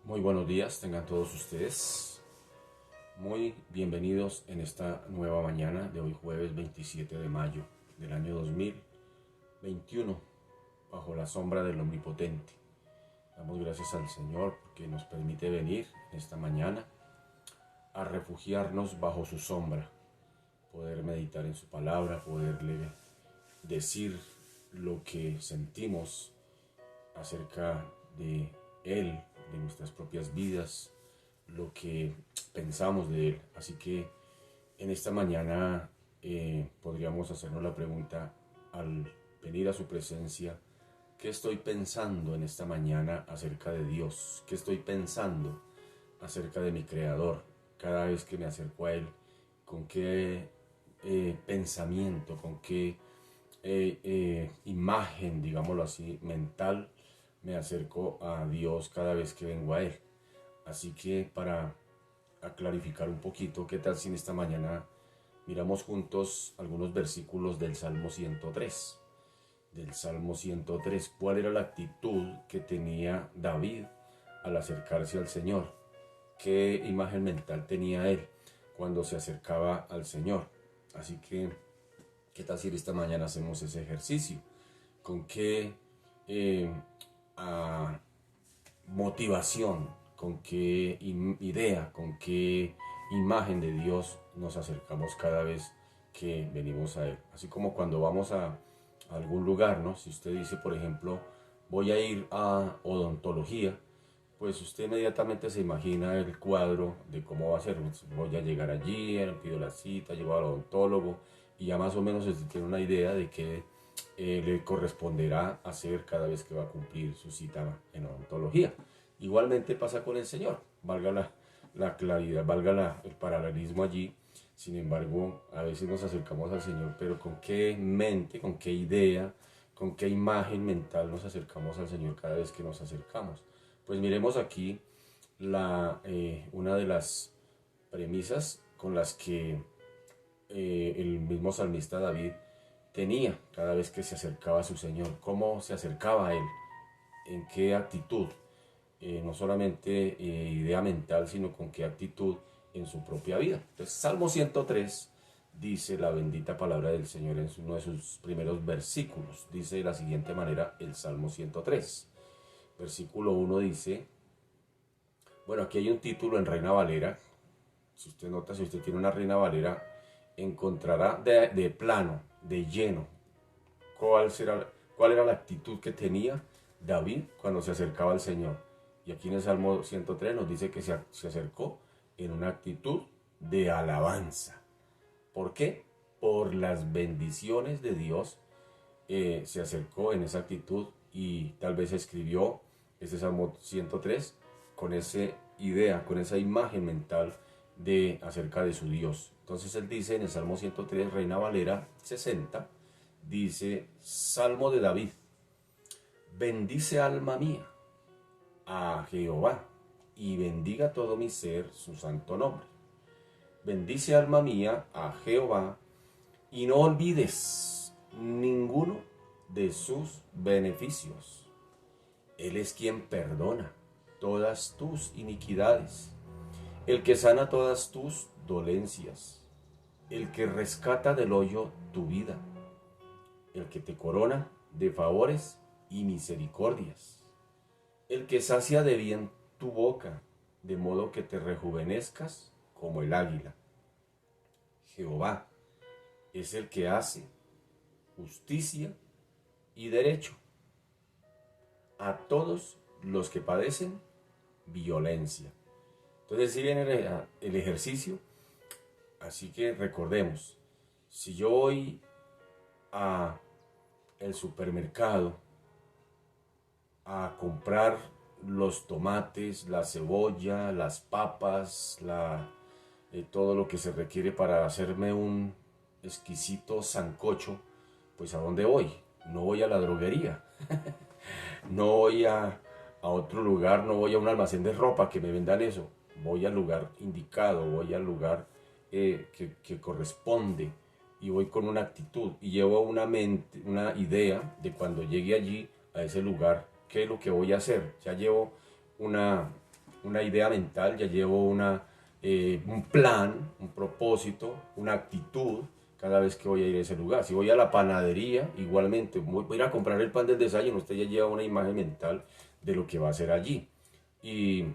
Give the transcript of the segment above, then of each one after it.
Muy buenos días, tengan todos ustedes. Muy bienvenidos en esta nueva mañana de hoy jueves 27 de mayo del año 2021, bajo la sombra del Omnipotente. Damos gracias al Señor porque nos permite venir esta mañana a refugiarnos bajo su sombra, poder meditar en su palabra, poderle decir lo que sentimos acerca de Él, de nuestras propias vidas, lo que pensamos de Él. Así que en esta mañana podríamos hacernos la pregunta al venir a su presencia: ¿qué estoy pensando en esta mañana acerca de Dios? ¿Qué estoy pensando acerca de mi Creador? Cada vez que me acerco a Él, ¿con qué pensamiento, con qué imagen, digámoslo así, mental me acerco a Dios cada vez que vengo a Él? Así que para clarificar un poquito, ¿qué tal si en esta mañana miramos juntos algunos versículos del Salmo 103? Del Salmo 103, ¿cuál era la actitud que tenía David al acercarse al Señor? ¿Qué imagen mental tenía él cuando se acercaba al Señor? Así que, ¿qué tal si esta mañana hacemos ese ejercicio? ¿Con qué a motivación, con qué idea, con qué imagen de Dios nos acercamos cada vez que venimos a Él? Así como cuando vamos a algún lugar, ¿no? Si usted dice, por ejemplo, voy a ir a odontología, pues usted inmediatamente se imagina el cuadro de cómo va a ser. Voy a llegar allí, pido la cita, llego al odontólogo y ya más o menos se tiene una idea de qué le corresponderá hacer cada vez que va a cumplir su cita en odontología. Igualmente pasa con el Señor, valga la claridad, valga el paralelismo allí. Sin embargo, a veces nos acercamos al Señor, pero ¿con qué mente, con qué idea, con qué imagen mental nos acercamos al Señor cada vez que nos acercamos? Pues miremos aquí una de las premisas con las que el mismo salmista David tenía cada vez que se acercaba a su Señor. ¿Cómo se acercaba a Él? ¿En qué actitud? No solamente idea mental, sino con qué actitud en su propia vida. Entonces, Salmo 103 dice la bendita palabra del Señor en uno de sus primeros versículos. Dice de la siguiente manera el Salmo 103. Versículo 1 dice, bueno, aquí hay un título en Reina Valera. Si usted nota, si usted tiene una Reina Valera, encontrará de plano, de lleno, cuál era la actitud que tenía David cuando se acercaba al Señor. Y aquí en el Salmo 103 nos dice que se acercó en una actitud de alabanza. ¿Por qué? Por las bendiciones de Dios. Se acercó en esa actitud y tal vez escribió este Salmo 103 con esa idea, con esa imagen mental de acerca de su Dios. Entonces él dice en el Salmo 103, Reina Valera 60, dice: Salmo de David, bendice alma mía a Jehová y bendiga todo mi ser su santo nombre. Bendice alma mía a Jehová y no olvides ninguno de sus beneficios. Él es quien perdona todas tus iniquidades, el que sana todas tus dolencias, el que rescata del hoyo tu vida, el que te corona de favores y misericordias, el que sacia de bien tu boca, de modo que te rejuvenezcas como el águila. Jehová es el que hace justicia y derecho a todos los que padecen violencia. Entonces, si viene el ejercicio, así que recordemos, si yo voy a el supermercado a comprar los tomates, la cebolla, las papas, todo lo que se requiere para hacerme un exquisito sancocho, pues ¿a dónde voy? No voy a la droguería, no voy a otro lugar, no voy a un almacén de ropa que me vendan eso. Voy al lugar indicado, voy al lugar que corresponde y voy con una actitud y llevo una idea de cuando llegue allí a ese lugar, qué es lo que voy a hacer. Ya llevo una una idea mental, ya llevo un plan, un propósito, una actitud cada vez que voy a ir a ese lugar. Si voy a la panadería, igualmente, voy a ir a comprar el pan del desayuno, usted ya lleva una imagen mental de lo que va a hacer allí. Y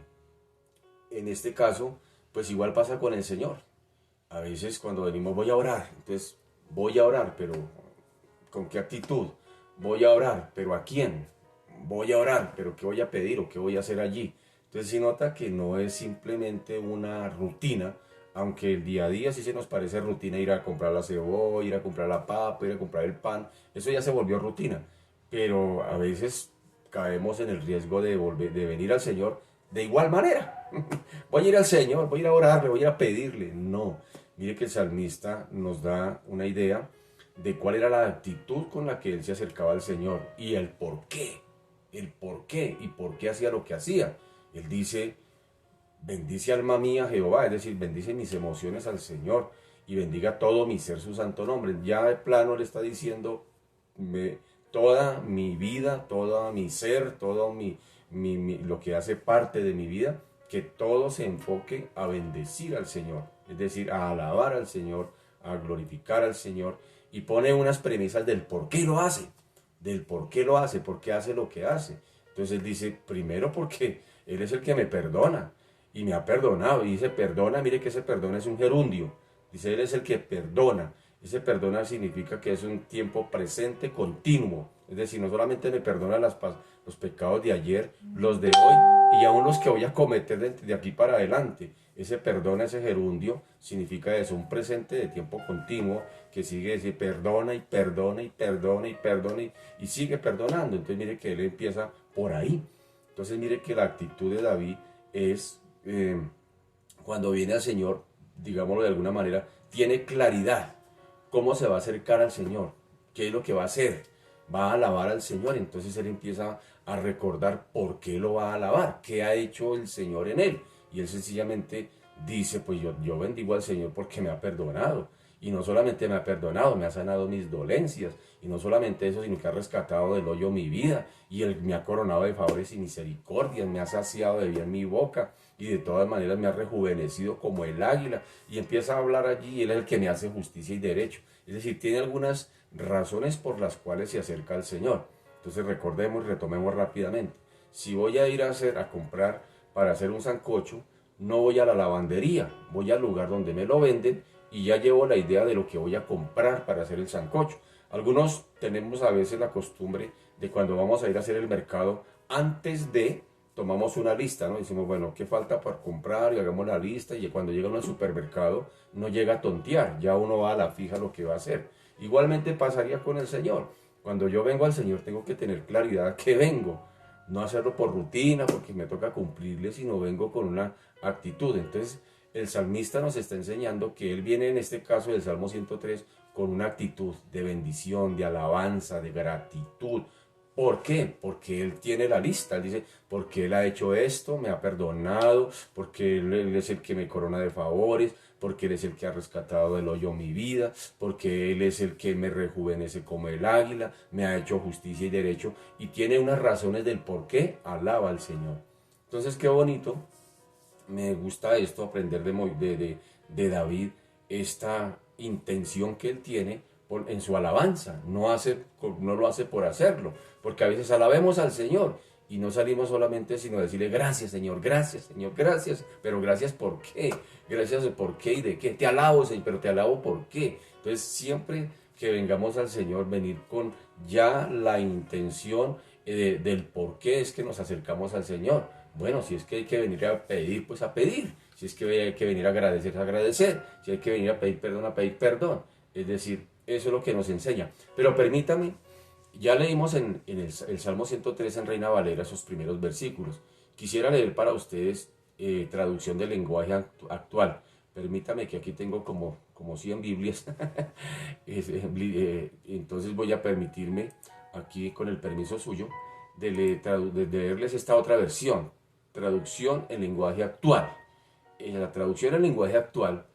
en este caso, pues igual pasa con el Señor. A veces cuando venimos voy a orar, entonces voy a orar, pero ¿con qué actitud? Voy a orar, pero ¿a quién? Voy a orar, pero ¿qué voy a pedir o qué voy a hacer allí? Entonces sí nota que no es simplemente una rutina, aunque el día a día sí se nos parece rutina ir a comprar la cebolla, ir a comprar la papa, ir a comprar el pan, eso ya se volvió rutina, pero a veces caemos en el riesgo de venir al Señor de igual manera. Voy a ir al Señor, voy a ir a orarle, voy a ir a pedirle. No, mire que el salmista nos da una idea de cuál era la actitud con la que él se acercaba al Señor y el por qué y por qué hacía lo que hacía. Él dice, bendice alma mía Jehová, es decir, bendice mis emociones al Señor y bendiga todo mi ser su santo nombre. Ya de plano le está diciendo toda mi vida, todo mi ser, todo lo que hace parte de mi vida, que todo se enfoque a bendecir al Señor, es decir, a alabar al Señor, a glorificar al Señor, y pone unas premisas del por qué lo hace, por qué hace lo que hace. Entonces él dice, primero porque Él es el que me perdona, y me ha perdonado, y dice perdona, mire que ese perdona es un gerundio, dice Él es el que perdona. Ese perdona significa que es un tiempo presente continuo, es decir, no solamente me perdona los pecados de ayer, los de hoy y aún los que voy a cometer de aquí para adelante. Ese perdona, ese gerundio, significa eso, un presente de tiempo continuo que sigue decir perdona y perdona y perdona y perdona y sigue perdonando. Entonces mire que él empieza por ahí. Entonces mire que la actitud de David es, cuando viene al Señor, digámoslo de alguna manera, tiene claridad. ¿Cómo se va a acercar al Señor? ¿Qué es lo que va a hacer? Va a alabar al Señor. Entonces él empieza a recordar por qué lo va a alabar, qué ha hecho el Señor en él. Y él sencillamente dice, pues yo bendigo al Señor porque me ha perdonado. Y no solamente me ha perdonado, me ha sanado mis dolencias. Y no solamente eso, sino que ha rescatado del hoyo mi vida. Y él me ha coronado de favores y misericordias, me ha saciado de bien mi boca. Y de todas maneras me ha rejuvenecido como el águila. Y empieza a hablar allí, y él es el que me hace justicia y derecho. Es decir, tiene algunas razones por las cuales se acerca al Señor. Entonces recordemos y retomemos rápidamente. Si voy a ir a comprar para hacer un sancocho, no voy a la lavandería, voy al lugar donde me lo venden y ya llevo la idea de lo que voy a comprar para hacer el sancocho. Algunos tenemos a veces la costumbre de cuando vamos a ir a hacer el mercado, antes de tomamos una lista, ¿no? Decimos, bueno, ¿qué falta para comprar? Y hagamos la lista, y cuando llega uno al supermercado no llega a tontear, ya uno va a la fija lo que va a hacer. Igualmente pasaría con el Señor. Cuando yo vengo al Señor tengo que tener claridad a qué vengo, no hacerlo por rutina, porque me toca cumplirle, sino vengo con una actitud. Entonces el salmista nos está enseñando que él viene en este caso del Salmo 103 con una actitud de bendición, de alabanza, de gratitud. ¿Por qué? Porque él tiene la lista. Él dice, porque él ha hecho esto, me ha perdonado, porque él es el que me corona de favores, porque él es el que ha rescatado del hoyo mi vida, porque él es el que me rejuvenece como el águila, me ha hecho justicia y derecho, y tiene unas razones del por qué alaba al Señor. Entonces, qué bonito, me gusta esto, aprender de David, esta intención que él tiene en su alabanza, no lo hace por hacerlo, porque a veces alabemos al Señor y no salimos solamente sino decirle gracias Señor, gracias, pero gracias por qué, gracias por qué y de qué, te alabo Señor, pero te alabo por qué. Entonces siempre que vengamos al Señor, venir con ya la intención del por qué es que nos acercamos al Señor. Bueno, si es que hay que venir a pedir, pues a pedir. Si es que hay que venir a agradecer, a agradecer. Si hay que venir a pedir perdón, a pedir perdón. Es decir, eso es lo que nos enseña. Pero permítame, ya leímos en el Salmo 103 en Reina Valera esos primeros versículos. Quisiera leer para ustedes traducción del lenguaje actual. Permítame que aquí tengo como 100 Biblias. Entonces voy a permitirme, aquí con el permiso suyo, de leerles esta otra versión. Traducción en lenguaje actual. En la traducción en lenguaje actual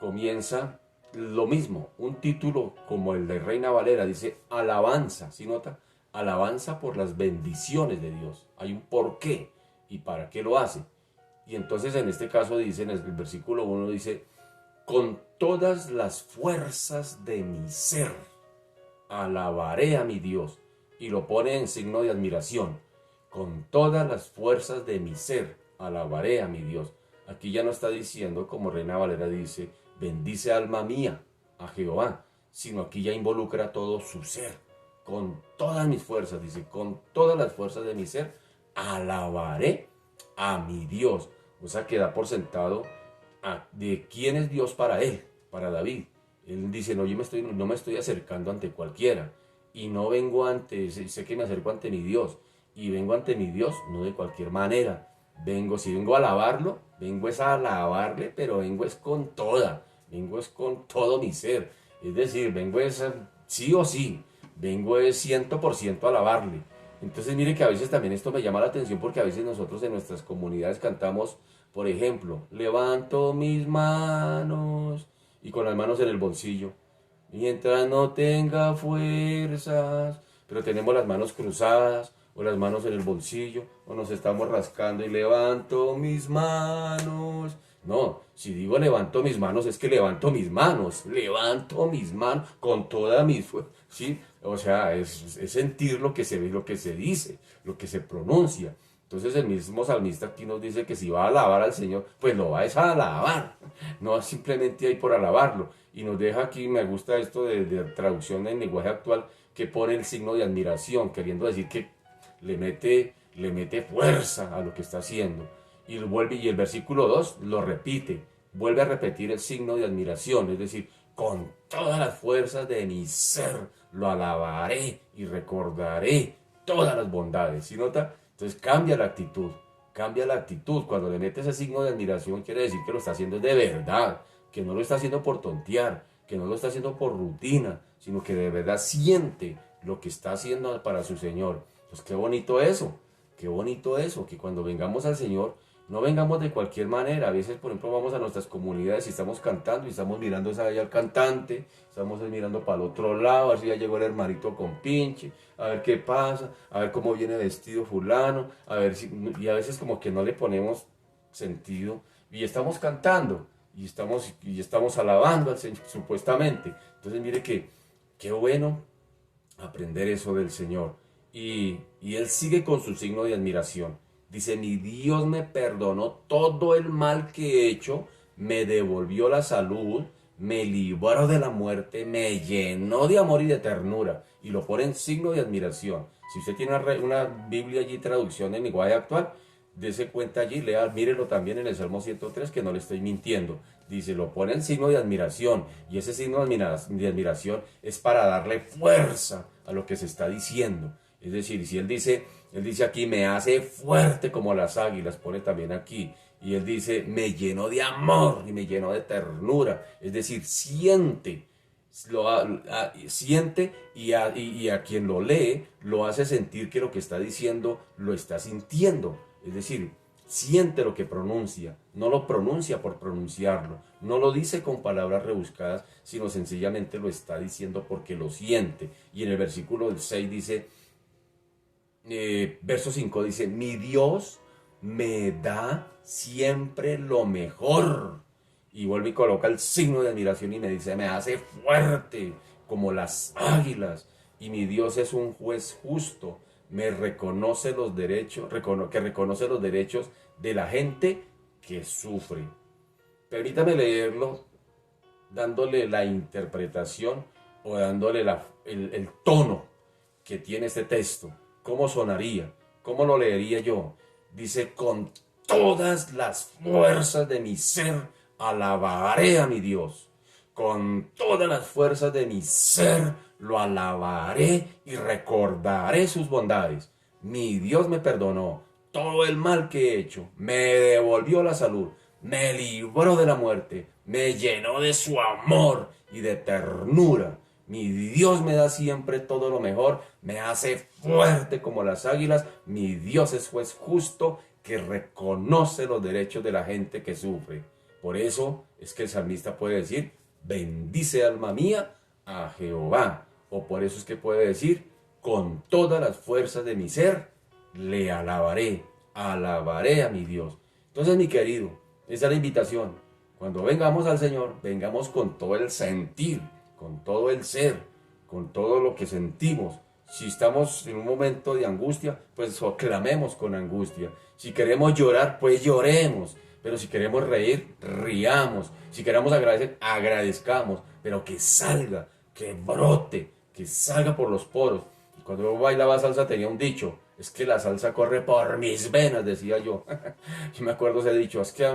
comienza lo mismo, un título como el de Reina Valera, dice alabanza, ¿sí nota? Alabanza por las bendiciones de Dios. Hay un por qué y para qué lo hace. Y entonces en este caso dice, en el versículo 1 dice, con todas las fuerzas de mi ser, alabaré a mi Dios. Y lo pone en signo de admiración. Con todas las fuerzas de mi ser, alabaré a mi Dios. Aquí ya no está diciendo, como Reina Valera dice, bendice alma mía a Jehová, sino aquí ya involucra todo su ser. Con todas mis fuerzas, dice, con todas las fuerzas de mi ser, alabaré a mi Dios. O sea, que da por sentado de quién es Dios para él, para David. Él dice, no, no me estoy acercando ante cualquiera, y no vengo ante, sé que me acerco ante mi Dios, y vengo ante mi Dios no de cualquier manera. Si vengo a alabarlo, vengo es a alabarle, pero vengo es con toda, vengo es con todo mi ser. Es decir, vengo es sí o sí, vengo es 100% a alabarle. Entonces mire que a veces también esto me llama la atención, porque a veces nosotros en nuestras comunidades cantamos, por ejemplo, levanto mis manos, y con las manos en el bolsillo, mientras no tenga fuerzas, pero tenemos las manos cruzadas, o las manos en el bolsillo, o nos estamos rascando y levanto mis manos. No, si digo levanto mis manos, es que levanto mis manos con toda mi fuerza, ¿sí? O sea, es sentir lo que se ve, lo que se dice, lo que se pronuncia. Entonces el mismo salmista aquí nos dice que si va a alabar al Señor, pues lo va a alabar, no simplemente ahí por alabarlo. Y nos deja aquí, me gusta esto de traducción en lenguaje actual, que pone el signo de admiración, queriendo decir que le mete fuerza a lo que está haciendo. Y el versículo 2 lo repite, vuelve a repetir el signo de admiración, es decir, con todas las fuerzas de mi ser lo alabaré y recordaré todas las bondades. ¿Sí nota? Entonces cambia la actitud, cambia la actitud. Cuando le mete ese signo de admiración, quiere decir que lo está haciendo de verdad, que no lo está haciendo por tontear, que no lo está haciendo por rutina, sino que de verdad siente lo que está haciendo para su Señor. Pues qué bonito eso, que cuando vengamos al Señor, no vengamos de cualquier manera. A veces, por ejemplo, vamos a nuestras comunidades y estamos cantando y estamos mirando allá al cantante, estamos mirando para el otro lado, a ver si ya llegó el hermanito con pinche, a ver qué pasa, a ver cómo viene vestido fulano, y a veces como que no le ponemos sentido, y estamos cantando, y estamos alabando al Señor, supuestamente. Entonces mire que, qué bueno aprender eso del Señor. Y él sigue con su signo de admiración. Dice, mi Dios me perdonó todo el mal que he hecho, me devolvió la salud, me libró de la muerte, me llenó de amor y de ternura. Y lo pone en signo de admiración. Si usted tiene una Biblia allí, traducción en lenguaje actual, dése cuenta allí, lea, mírelo también en el Salmo 103, que no le estoy mintiendo. Dice, lo pone en signo de admiración, y ese signo de admiración es para darle fuerza a lo que se está diciendo. Es decir, si él dice aquí, me hace fuerte como las águilas, pone también aquí. Y él dice, me llenó de amor y me llenó de ternura. Es decir, siente, siente y a quien lo lee lo hace sentir que lo que está diciendo lo está sintiendo. Es decir, siente lo que pronuncia, no lo pronuncia por pronunciarlo, no lo dice con palabras rebuscadas, sino sencillamente lo está diciendo porque lo siente. Y en el versículo 6 dice, verso 5 dice, mi Dios me da siempre lo mejor. Y vuelve y coloca el signo de admiración y me dice, me hace fuerte como las águilas. Y mi Dios es un juez justo, me reconoce los derechos, que reconoce los derechos de la gente que sufre. Permítame leerlo dándole la interpretación o dándole el tono que tiene este texto. ¿Cómo sonaría? ¿Cómo lo leería yo? Dice, con todas las fuerzas de mi ser alabaré a mi Dios. Con todas las fuerzas de mi ser lo alabaré y recordaré sus bondades. Mi Dios me perdonó todo el mal que he hecho, me devolvió la salud, me libró de la muerte, me llenó de su amor y de ternura. Mi Dios me da siempre todo lo mejor, me hace fuerte como las águilas. Mi Dios es juez justo que reconoce los derechos de la gente que sufre. Por eso es que el salmista puede decir, bendice alma mía a Jehová. O por eso es que puede decir, con todas las fuerzas de mi ser, le alabaré a mi Dios. Entonces, mi querido, esa es la invitación. Cuando vengamos al Señor, vengamos con todo el sentir, con todo el ser, con todo lo que sentimos. Si estamos en un momento de angustia, pues clamemos con angustia. Si queremos llorar, pues lloremos. Pero si queremos reír, riamos. Si queremos agradecer, agradezcamos. Pero que salga, que brote, que salga por los poros. Y cuando yo bailaba salsa tenía un dicho: es que la salsa corre por mis venas, decía yo. Yo me acuerdo ese dicho: es que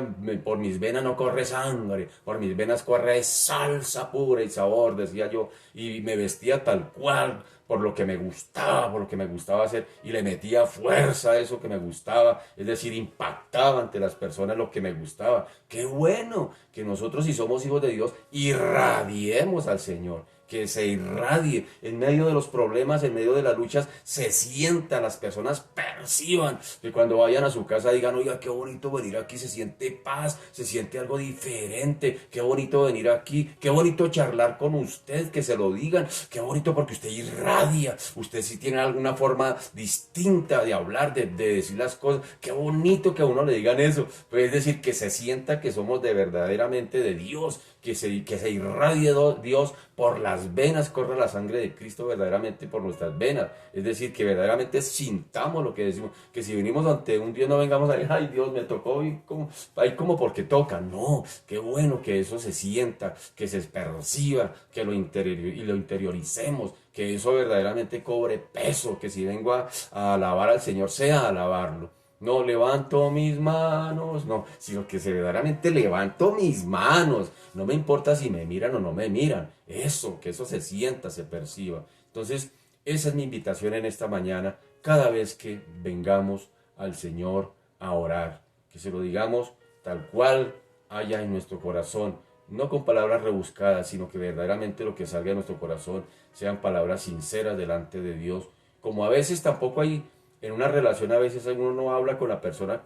por mis venas no corre sangre, por mis venas corre salsa pura y sabor, decía yo. Y me vestía tal cual, por lo que me gustaba, por lo que me gustaba hacer, y le metía fuerza a eso que me gustaba, es decir, impactaba ante las personas lo que me gustaba. Qué bueno que nosotros, si somos hijos de Dios, irradiemos al Señor, que se irradie en medio de los problemas, en medio de las luchas, se sientan, las personas perciban, que cuando vayan a su casa digan: oiga, qué bonito venir aquí, se siente paz, se siente algo diferente, qué bonito venir aquí, qué bonito charlar con usted, que se lo digan, qué bonito porque usted irradia, usted sí tiene alguna forma distinta de hablar, de decir las cosas, qué bonito que a uno le digan eso, pues es decir, que se sienta que somos de verdaderamente de Dios, que se irradie Dios por las venas, corra la sangre de Cristo verdaderamente por nuestras venas, es decir, que verdaderamente sintamos lo que decimos, que si venimos ante un Dios no vengamos a decir: ay Dios, me tocó ahí como porque toca. No, qué bueno que eso se sienta, que se perciba, que lo interioricemos, que eso verdaderamente cobre peso, que si vengo a alabar al Señor, sea a alabarlo. No levanto mis manos, no, sino que verdaderamente levanto mis manos. No me importa si me miran o no me miran. Eso, que eso se sienta, se perciba. Entonces, esa es mi invitación en esta mañana, cada vez que vengamos al Señor a orar. Que se lo digamos tal cual haya en nuestro corazón. No con palabras rebuscadas, sino que verdaderamente lo que salga de nuestro corazón sean palabras sinceras delante de Dios. Como a veces tampoco hay en una relación, a veces uno no habla con la persona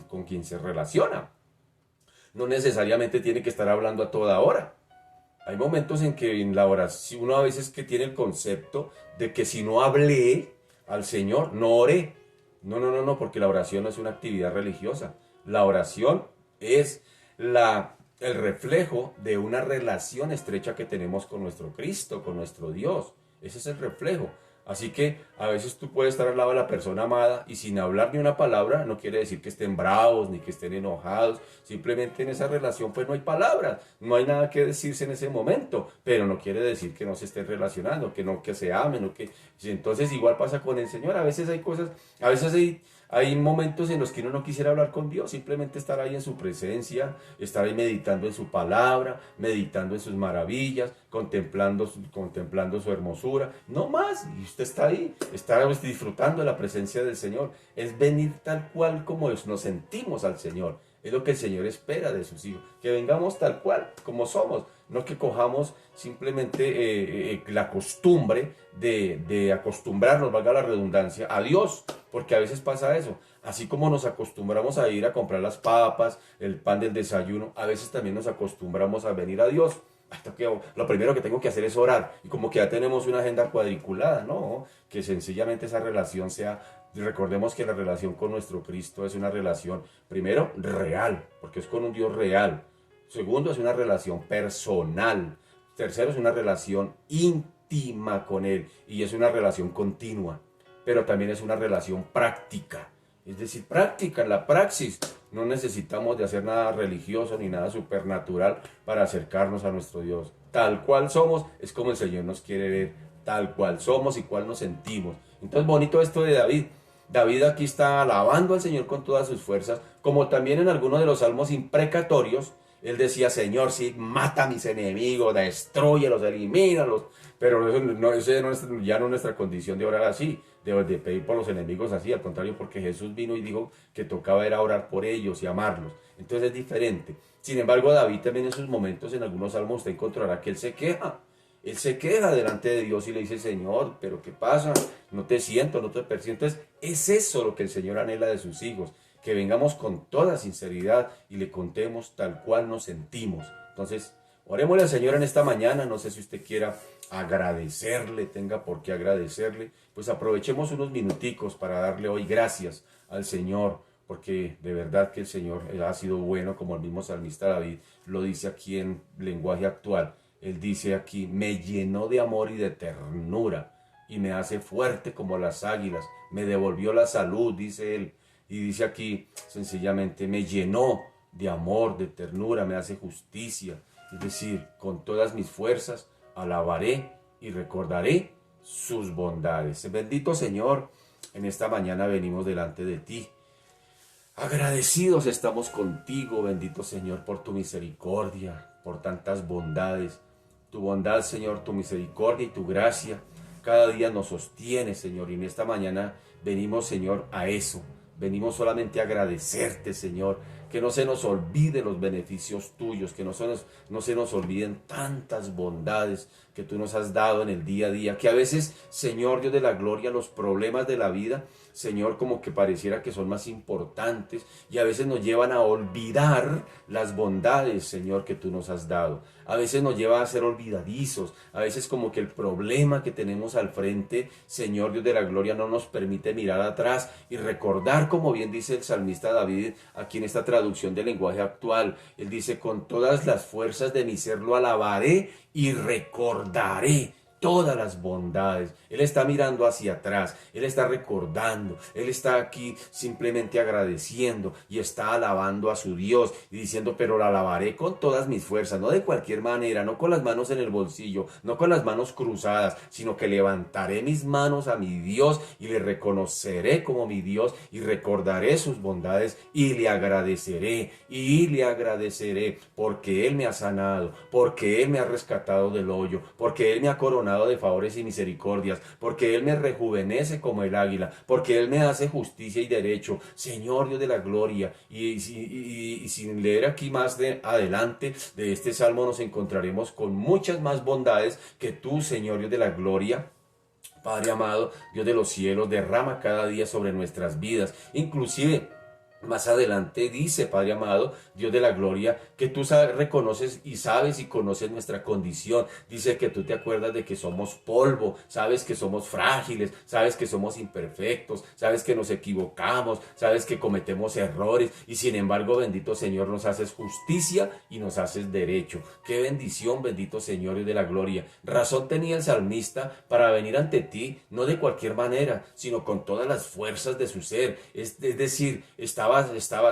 con quien se relaciona. No necesariamente tiene que estar hablando a toda hora. Hay momentos en que en la oración uno a veces que tiene el concepto de que si no hablé al Señor, no oré. No, porque la oración no es una actividad religiosa. La oración es el reflejo de una relación estrecha que tenemos con nuestro Cristo, con nuestro Dios. Ese es el reflejo. Así que a veces tú puedes estar al lado de la persona amada y sin hablar ni una palabra, no quiere decir que estén bravos ni que estén enojados. Simplemente en esa relación pues no hay palabras, no hay nada que decirse en ese momento, pero no quiere decir que no se estén relacionando, que se amen, o que... Entonces igual pasa con el Señor. A veces hay cosas, a veces hay momentos en los que uno no quisiera hablar con Dios, simplemente estar ahí en su presencia, estar ahí meditando en su palabra, meditando en sus maravillas, contemplando su hermosura, no más. Y usted está ahí, está disfrutando de la presencia del Señor. Es venir tal cual como nos sentimos al Señor. Es lo que el Señor espera de sus hijos, que vengamos tal cual como somos, no que cojamos simplemente la costumbre de acostumbrarnos, valga la redundancia, a Dios, porque a veces pasa eso. Así como nos acostumbramos a ir a comprar las papas, el pan del desayuno, a veces también nos acostumbramos a venir a Dios. Lo primero que tengo que hacer es orar, y como que ya tenemos una agenda cuadriculada, ¿no? Que sencillamente esa relación sea... Recordemos que la relación con nuestro Cristo es una relación, primero, real, porque es con un Dios real. Segundo, es una relación personal. Tercero, es una relación íntima con Él, y es una relación continua, pero también es una relación práctica. Es decir, práctica, en la praxis. No necesitamos de hacer nada religioso ni nada supernatural para acercarnos a nuestro Dios. Tal cual somos, es como el Señor nos quiere ver, tal cual somos y cual nos sentimos. Entonces, bonito esto de David. David aquí está alabando al Señor con todas sus fuerzas, como también en algunos de los salmos imprecatorios, él decía: Señor, sí, mata a mis enemigos, destruyelos, elimínalos. Pero eso ya no es nuestra condición de orar así, de pedir por los enemigos así, al contrario, porque Jesús vino y dijo que tocaba era orar por ellos y amarlos. Entonces es diferente. Sin embargo, David también en sus momentos, en algunos salmos, usted encontrará que él se queja. Él se queja delante de Dios y le dice: Señor, ¿pero qué pasa? No te siento, no te percibo. Entonces, es eso lo que el Señor anhela de sus hijos, que vengamos con toda sinceridad y le contemos tal cual nos sentimos. Entonces, orémosle al Señor en esta mañana. No sé si usted quiera agradecerle, tenga por qué agradecerle. Pues aprovechemos unos minuticos para darle hoy gracias al Señor porque de verdad que el Señor ha sido bueno, como el mismo salmista David lo dice aquí en lenguaje actual. Él dice aquí, me llenó de amor y de ternura y me hace fuerte como las águilas, me devolvió la salud, dice él, y dice aquí sencillamente, me llenó de amor, de ternura, me hace justicia, es decir, con todas mis fuerzas alabaré y recordaré sus bondades. Bendito Señor, en esta mañana venimos delante de ti. Agradecidos estamos contigo, bendito Señor, por tu misericordia, por tantas bondades. Tu bondad, Señor, tu misericordia y tu gracia cada día nos sostiene, Señor. Y en esta mañana venimos, Señor, a eso. Venimos solamente a agradecerte, Señor. Que no se nos olvide los beneficios tuyos, que no se nos olviden tantas bondades que tú nos has dado en el día a día. Que a veces, Señor Dios de la gloria, los problemas de la vida, Señor, como que pareciera que son más importantes y a veces nos llevan a olvidar las bondades, Señor, que tú nos has dado. A veces nos lleva a ser olvidadizos, a veces como que el problema que tenemos al frente, Señor Dios de la gloria, no nos permite mirar atrás y recordar, como bien dice el salmista David, aquí en esta traducción del lenguaje actual. Él dice, con todas las fuerzas de mi ser lo alabaré y recordaré todas las bondades. Él está mirando hacia atrás, Él está recordando, Él está aquí simplemente agradeciendo y está alabando a su Dios y diciendo, pero la alabaré con todas mis fuerzas, no de cualquier manera, no con las manos en el bolsillo, no con las manos cruzadas, sino que levantaré mis manos a mi Dios y le reconoceré como mi Dios y recordaré sus bondades y le agradeceré porque Él me ha sanado, porque Él me ha rescatado del hoyo, porque Él me ha coronado de favores y misericordias, porque Él me rejuvenece como el águila, porque Él me hace justicia y derecho, Señor Dios de la gloria. Y sin leer aquí más de adelante de este salmo nos encontraremos con muchas más bondades que tú, Señor Dios de la gloria, Padre amado, Dios de los cielos, derrama cada día sobre nuestras vidas, inclusive más adelante dice, Padre amado, Dios de la gloria, que tú reconoces y sabes y conoces nuestra condición. Dice que tú te acuerdas de que somos polvo, sabes que somos frágiles, sabes que somos imperfectos, sabes que nos equivocamos, sabes que cometemos errores y sin embargo, bendito Señor, nos haces justicia y nos haces derecho. Qué bendición, bendito Señor Dios de la gloria. Razón tenía el salmista para venir ante ti, no de cualquier manera, sino con todas las fuerzas de su ser. Es decir,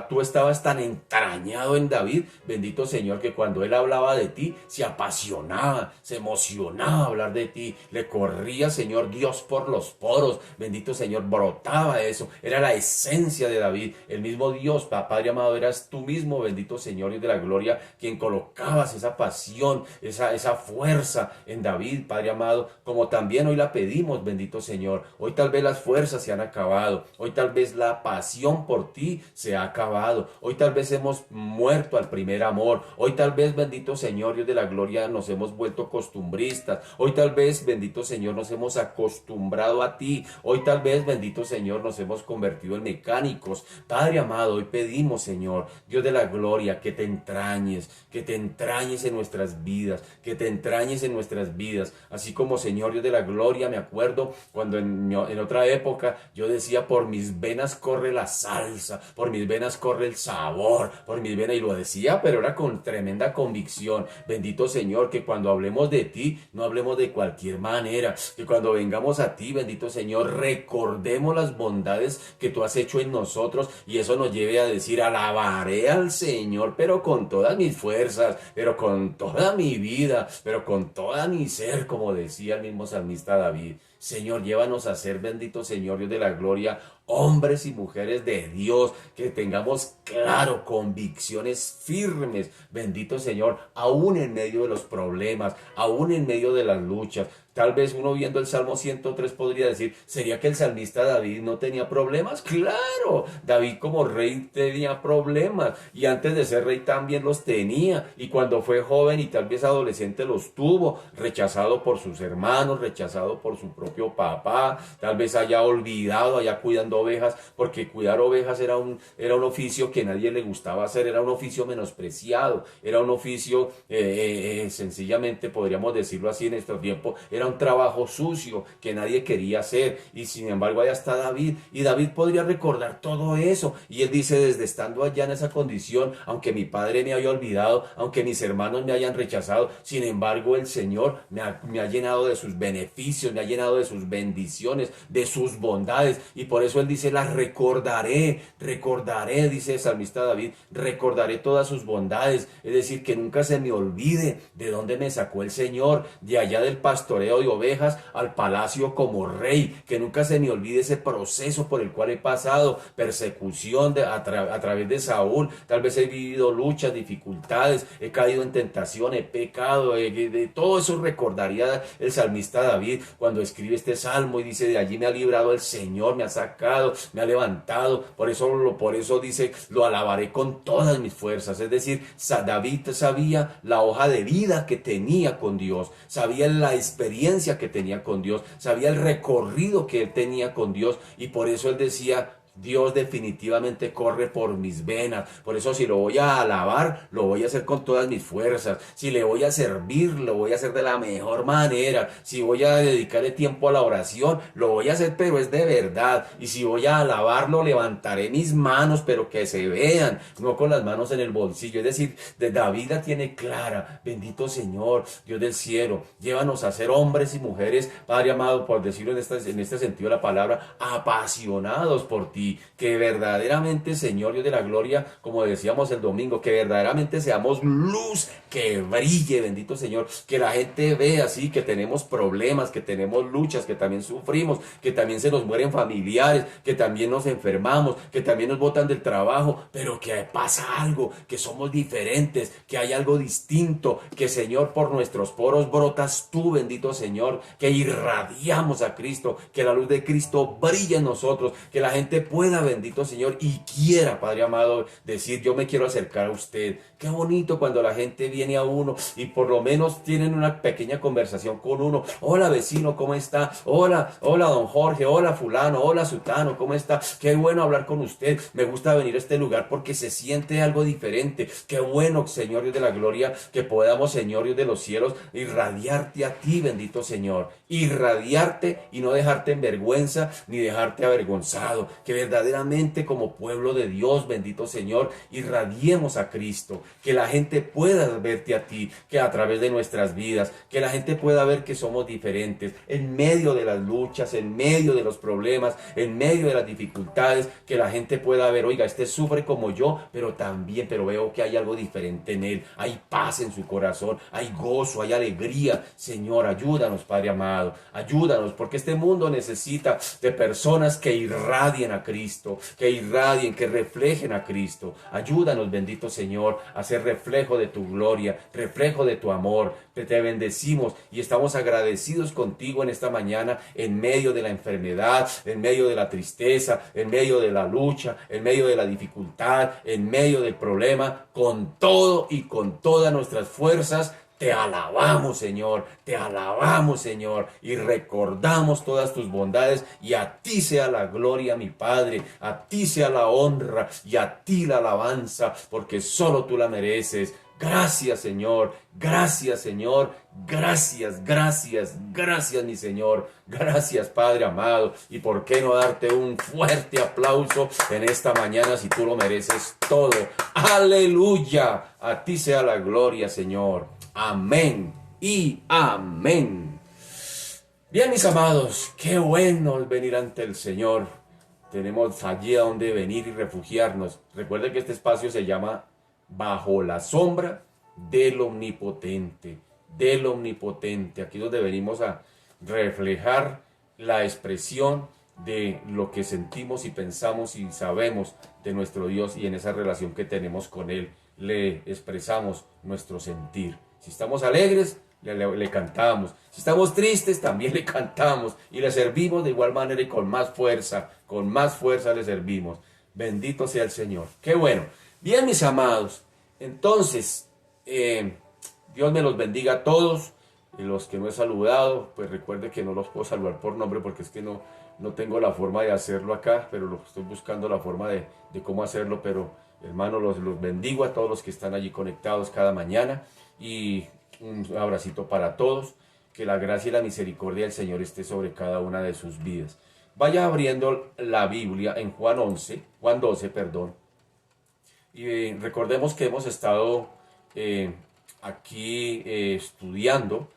tú estabas tan entrañado en David, bendito Señor, que cuando él hablaba de ti, se apasionaba, se emocionaba hablar de ti, le corría, Señor Dios, por los poros, bendito Señor, brotaba eso, era la esencia de David, el mismo Dios, Padre amado, eras tú mismo, bendito Señor, y de la gloria, quien colocabas esa pasión, esa fuerza en David, Padre amado, como también hoy la pedimos, bendito Señor. Hoy tal vez las fuerzas se han acabado, hoy tal vez la pasión por ti se ha acabado. Hoy tal vez hemos muerto al primer amor. Hoy tal vez, bendito Señor, Dios de la gloria, nos hemos vuelto costumbristas. Hoy tal vez, bendito Señor, nos hemos acostumbrado a ti. Hoy tal vez, bendito Señor, nos hemos convertido en mecánicos. Padre amado, hoy pedimos, Señor, Dios de la gloria, que te entrañes en nuestras vidas, que te entrañes en nuestras vidas. Así como, Señor, Dios de la gloria, me acuerdo cuando en otra época yo decía, por mis venas corre la salsa, por mis venas corre el sabor, por mis venas, y lo decía, pero era con tremenda convicción. Bendito Señor, que cuando hablemos de ti, no hablemos de cualquier manera, que cuando vengamos a ti, bendito Señor, recordemos las bondades que tú has hecho en nosotros, y eso nos lleve a decir, alabaré al Señor, pero con todas mis fuerzas, pero con toda mi vida, pero con toda mi ser, como decía el mismo salmista David. Señor, llévanos a ser, bendito Señor, Dios de la gloria, hombres y mujeres de Dios, que tengamos claro, convicciones firmes, bendito Señor, aún en medio de los problemas, aún en medio de las luchas. Tal vez uno viendo el Salmo 103 podría decir, ¿sería que el salmista David no tenía problemas? Claro, David como rey tenía problemas y antes de ser rey también los tenía, y cuando fue joven y tal vez adolescente los tuvo, rechazado por sus hermanos, rechazado por su propio papá, tal vez haya olvidado, allá cuidando ovejas, porque cuidar ovejas era un oficio que nadie le gustaba hacer, era un oficio menospreciado, era un oficio sencillamente, podríamos decirlo así en nuestro tiempo, era era un trabajo sucio que nadie quería hacer. Y sin embargo allá está David, y David podría recordar todo eso. Y él dice, desde estando allá en esa condición, aunque mi padre me haya olvidado, aunque mis hermanos me hayan rechazado, sin embargo el Señor me ha llenado de sus beneficios, me ha llenado de sus bendiciones, de sus bondades. Y por eso él dice, las recordaré, recordaré, dice el salmista David, recordaré todas sus bondades. Es decir, que nunca se me olvide de dónde me sacó el Señor, de allá del pastoreo de ovejas al palacio como rey, que nunca se me olvide ese proceso por el cual he pasado, persecución a través de Saúl. Tal vez he vivido luchas, dificultades, he caído en tentación, he pecado, de todo eso recordaría el salmista David cuando escribe este salmo y dice, de allí me ha librado el Señor, me ha sacado, me ha levantado. Por eso dice, lo alabaré con todas mis fuerzas. Es decir, David sabía la hoja de vida que tenía con Dios, sabía la experiencia que tenía con Dios, sabía el recorrido que él tenía con Dios, y por eso él decía, Dios definitivamente corre por mis venas. Por eso si lo voy a alabar, lo voy a hacer con todas mis fuerzas. Si le voy a servir, lo voy a hacer de la mejor manera. Si voy a dedicarle tiempo a la oración, lo voy a hacer, pero es de verdad. Y si voy a alabarlo, levantaré mis manos, pero que se vean, no con las manos en el bolsillo. Es decir, de David la tiene clara. Bendito Señor, Dios del cielo, llévanos a ser hombres y mujeres, Padre amado, por decirlo en este sentido de la palabra, apasionados por ti. Que verdaderamente, Señor Dios de la gloria, como decíamos el domingo, que verdaderamente seamos luz que brille, bendito Señor, que la gente vea así, que tenemos problemas, que tenemos luchas, que también sufrimos, que también se nos mueren familiares, que también nos enfermamos, que también nos botan del trabajo, pero que pasa algo, que somos diferentes, que hay algo distinto, que Señor, por nuestros poros brotas tú, bendito Señor, que irradiamos a Cristo, que la luz de Cristo brilla en nosotros, que la gente pueda, bendito Señor, y quiera, Padre amado, decir, yo me quiero acercar a usted. Qué bonito cuando la gente viene a uno y por lo menos tienen una pequeña conversación con uno. Hola vecino, ¿cómo está? Hola don Jorge, hola fulano, hola sutano, ¿cómo está? Qué bueno hablar con usted. Me gusta venir a este lugar porque se siente algo diferente. Qué bueno, Señor Dios de la gloria, que podamos, Señor Dios de los cielos, irradiarte a ti, bendito Señor. Irradiarte y no dejarte en vergüenza ni dejarte avergonzado. Que verdaderamente como pueblo de Dios, bendito Señor, irradiemos a Cristo, que la gente pueda verte a ti, que a través de nuestras vidas, que la gente pueda ver que somos diferentes, en medio de las luchas, en medio de los problemas, en medio de las dificultades, que la gente pueda ver, oiga, este sufre como yo, pero veo que hay algo diferente en él, hay paz en su corazón, hay gozo, hay alegría. Señor, ayúdanos, Padre amado, ayúdanos, porque este mundo necesita de personas que irradien a Cristo, que irradien, que reflejen a Cristo. Ayúdanos, bendito Señor, a ser reflejo de tu gloria, reflejo de tu amor. Te bendecimos y estamos agradecidos contigo en esta mañana, en medio de la enfermedad, en medio de la tristeza, en medio de la lucha, en medio de la dificultad, en medio del problema, con todo y con todas nuestras fuerzas. Te alabamos, Señor, y recordamos todas tus bondades, y a ti sea la gloria, mi Padre, a ti sea la honra, y a ti la alabanza, porque solo tú la mereces. Gracias, Señor, gracias, mi Señor, gracias, Padre amado, y por qué no darte un fuerte aplauso en esta mañana si tú lo mereces todo. Aleluya, a ti sea la gloria, Señor. Amén y amén. Bien, mis amados, qué bueno venir ante el Señor. Tenemos allí a donde venir y refugiarnos. Recuerden que este espacio se llama Bajo la sombra del Omnipotente. Del Omnipotente. Aquí es donde venimos a reflejar la expresión de lo que sentimos y pensamos y sabemos de nuestro Dios, y en esa relación que tenemos con Él le expresamos nuestro sentir. Si estamos alegres, le cantamos. Si estamos tristes, también le cantamos y le servimos de igual manera y con más fuerza le servimos. Bendito sea el Señor. Qué bueno. Bien, mis amados, entonces, Dios me los bendiga a todos. Y los que no he saludado, pues recuerde que no los puedo saludar por nombre porque es que no tengo la forma de hacerlo acá, pero lo estoy buscando la forma de cómo hacerlo. Pero, hermano, los bendigo a todos los que están allí conectados cada mañana, y un abracito para todos. Que la gracia y la misericordia del Señor esté sobre cada una de sus vidas. Vaya abriendo la Biblia en Juan 12, perdón. Y recordemos que hemos estado aquí estudiando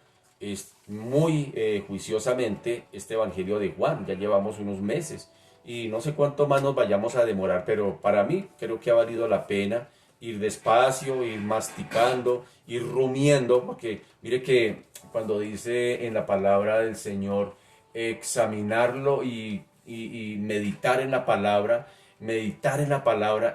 muy juiciosamente este Evangelio de Juan. Ya llevamos unos meses y no sé cuánto más nos vayamos a demorar, pero para mí creo que ha valido la pena ir despacio, ir masticando, ir rumiendo, porque mire que cuando dice en la palabra del Señor examinarlo y meditar en la palabra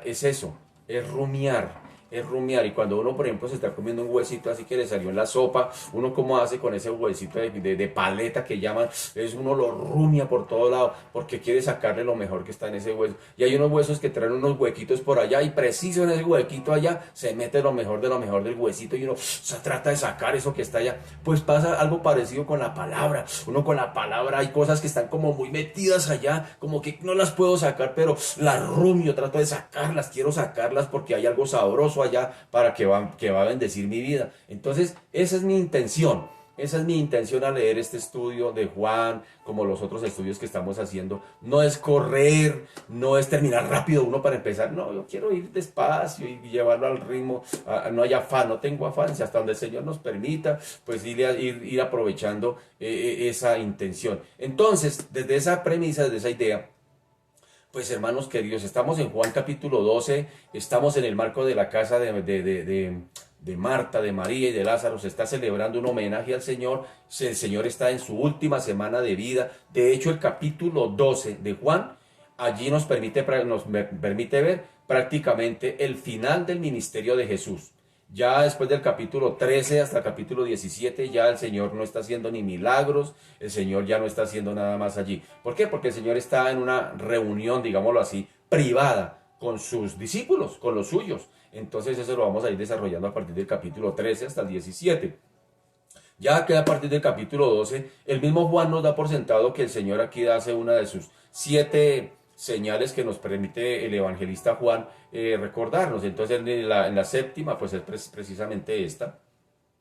es eso, es rumiar. Es rumiar. Y cuando uno, por ejemplo, se está comiendo un huesito así que le salió en la sopa, uno cómo hace con ese huesito de paleta que llaman, es uno lo rumia por todo lado porque quiere sacarle lo mejor que está en ese hueso. Y hay unos huesos que traen unos huequitos por allá y preciso en ese huequito allá se mete lo mejor de lo mejor del huesito y uno se trata de sacar eso que está allá. Pues pasa algo parecido con la palabra. Uno con la palabra hay cosas que están como muy metidas allá, como que no las puedo sacar, pero las rumio, trato de sacarlas, quiero sacarlas porque hay algo sabroso allá para que va a bendecir mi vida. Entonces, esa es mi intención. Esa es mi intención al leer este estudio de Juan, como los otros estudios que estamos haciendo. No es correr, no es terminar rápido uno para empezar. No, yo quiero ir despacio y llevarlo al ritmo. No hay afán, no tengo afán. Si hasta donde el Señor nos permita, pues ir aprovechando esa intención. Entonces, desde esa premisa, desde esa idea, pues hermanos queridos, estamos en Juan capítulo 12, estamos en el marco de la casa de Marta, de María y de Lázaro. Se está celebrando un homenaje al Señor. El Señor está en su última semana de vida. De hecho, el capítulo 12 de Juan, allí nos permite ver prácticamente el final del ministerio de Jesús. Ya después del capítulo 13 hasta el capítulo 17, ya el Señor no está haciendo ni milagros, el Señor ya no está haciendo nada más allí. ¿Por qué? Porque el Señor está en una reunión, digámoslo así, privada con sus discípulos, con los suyos. Entonces eso lo vamos a ir desarrollando a partir del capítulo 13 hasta el 17. Ya que a partir del capítulo 12, el mismo Juan nos da por sentado que el Señor aquí hace una de sus 7 señales que nos permite el evangelista Juan recordarnos. Entonces en la séptima pues es precisamente esta,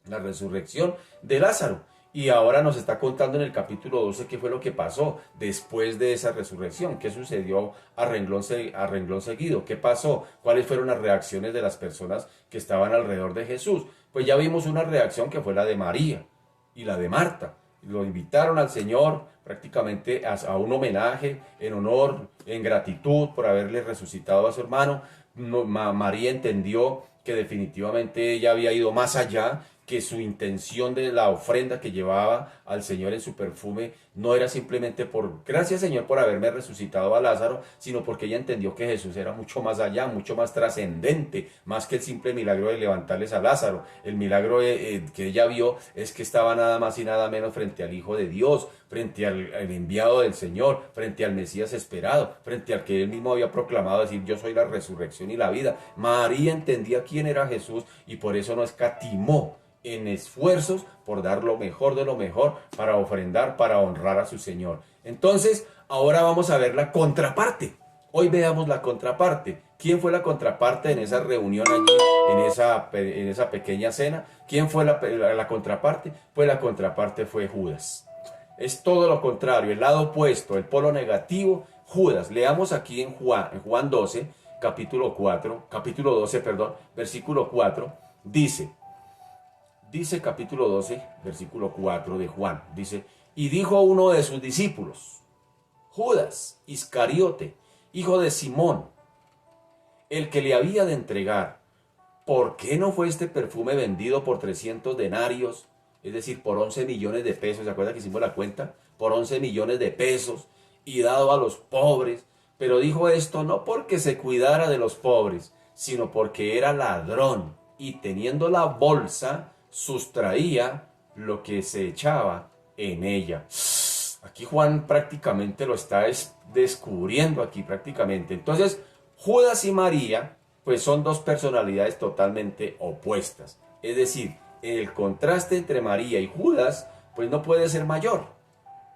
la resurrección de Lázaro. Y ahora nos está contando en el capítulo 12 qué fue lo que pasó después de esa resurrección, qué sucedió a renglón seguido, qué pasó, cuáles fueron las reacciones de las personas que estaban alrededor de Jesús. Pues ya vimos una reacción que fue la de María y la de Marta. Lo invitaron al Señor prácticamente a un homenaje, en honor, en gratitud por haberle resucitado a su hermano. María entendió que definitivamente ella había ido más allá, que su intención de la ofrenda que llevaba al Señor en su perfume no era simplemente por, gracias Señor por haberme resucitado a Lázaro, sino porque ella entendió que Jesús era mucho más allá, mucho más trascendente, más que el simple milagro de levantarles a Lázaro. El milagro que ella vio es que estaba nada más y nada menos frente al Hijo de Dios, frente al enviado del Señor, frente al Mesías esperado, frente al que él mismo había proclamado, decir yo soy la resurrección y la vida. María entendía quién era Jesús y por eso no escatimó en esfuerzos por dar lo mejor de lo mejor para ofrendar, para honrar a su Señor. Entonces, ahora vamos a ver la contraparte. Hoy veamos la contraparte. ¿Quién fue la contraparte en esa reunión allí, en esa pequeña cena? ¿Quién fue la contraparte? Pues la contraparte fue Judas. Es todo lo contrario, el lado opuesto, el polo negativo, Judas. Leamos aquí en Juan 12, capítulo 12, versículo 4, Dice capítulo 12, versículo 4 de Juan, dice, y dijo uno de sus discípulos, Judas Iscariote, hijo de Simón, el que le había de entregar, ¿por qué no fue este perfume vendido por 300 denarios? Es decir, por 11 millones de pesos, ¿se acuerda que hicimos la cuenta? Por 11 millones de pesos y dado a los pobres. Pero dijo esto no porque se cuidara de los pobres, sino porque era ladrón y teniendo la bolsa, sustraía lo que se echaba en ella. Aquí Juan prácticamente lo está descubriendo aquí prácticamente. Entonces, Judas y María, pues son dos personalidades totalmente opuestas. Es decir, el contraste entre María y Judas, pues no puede ser mayor.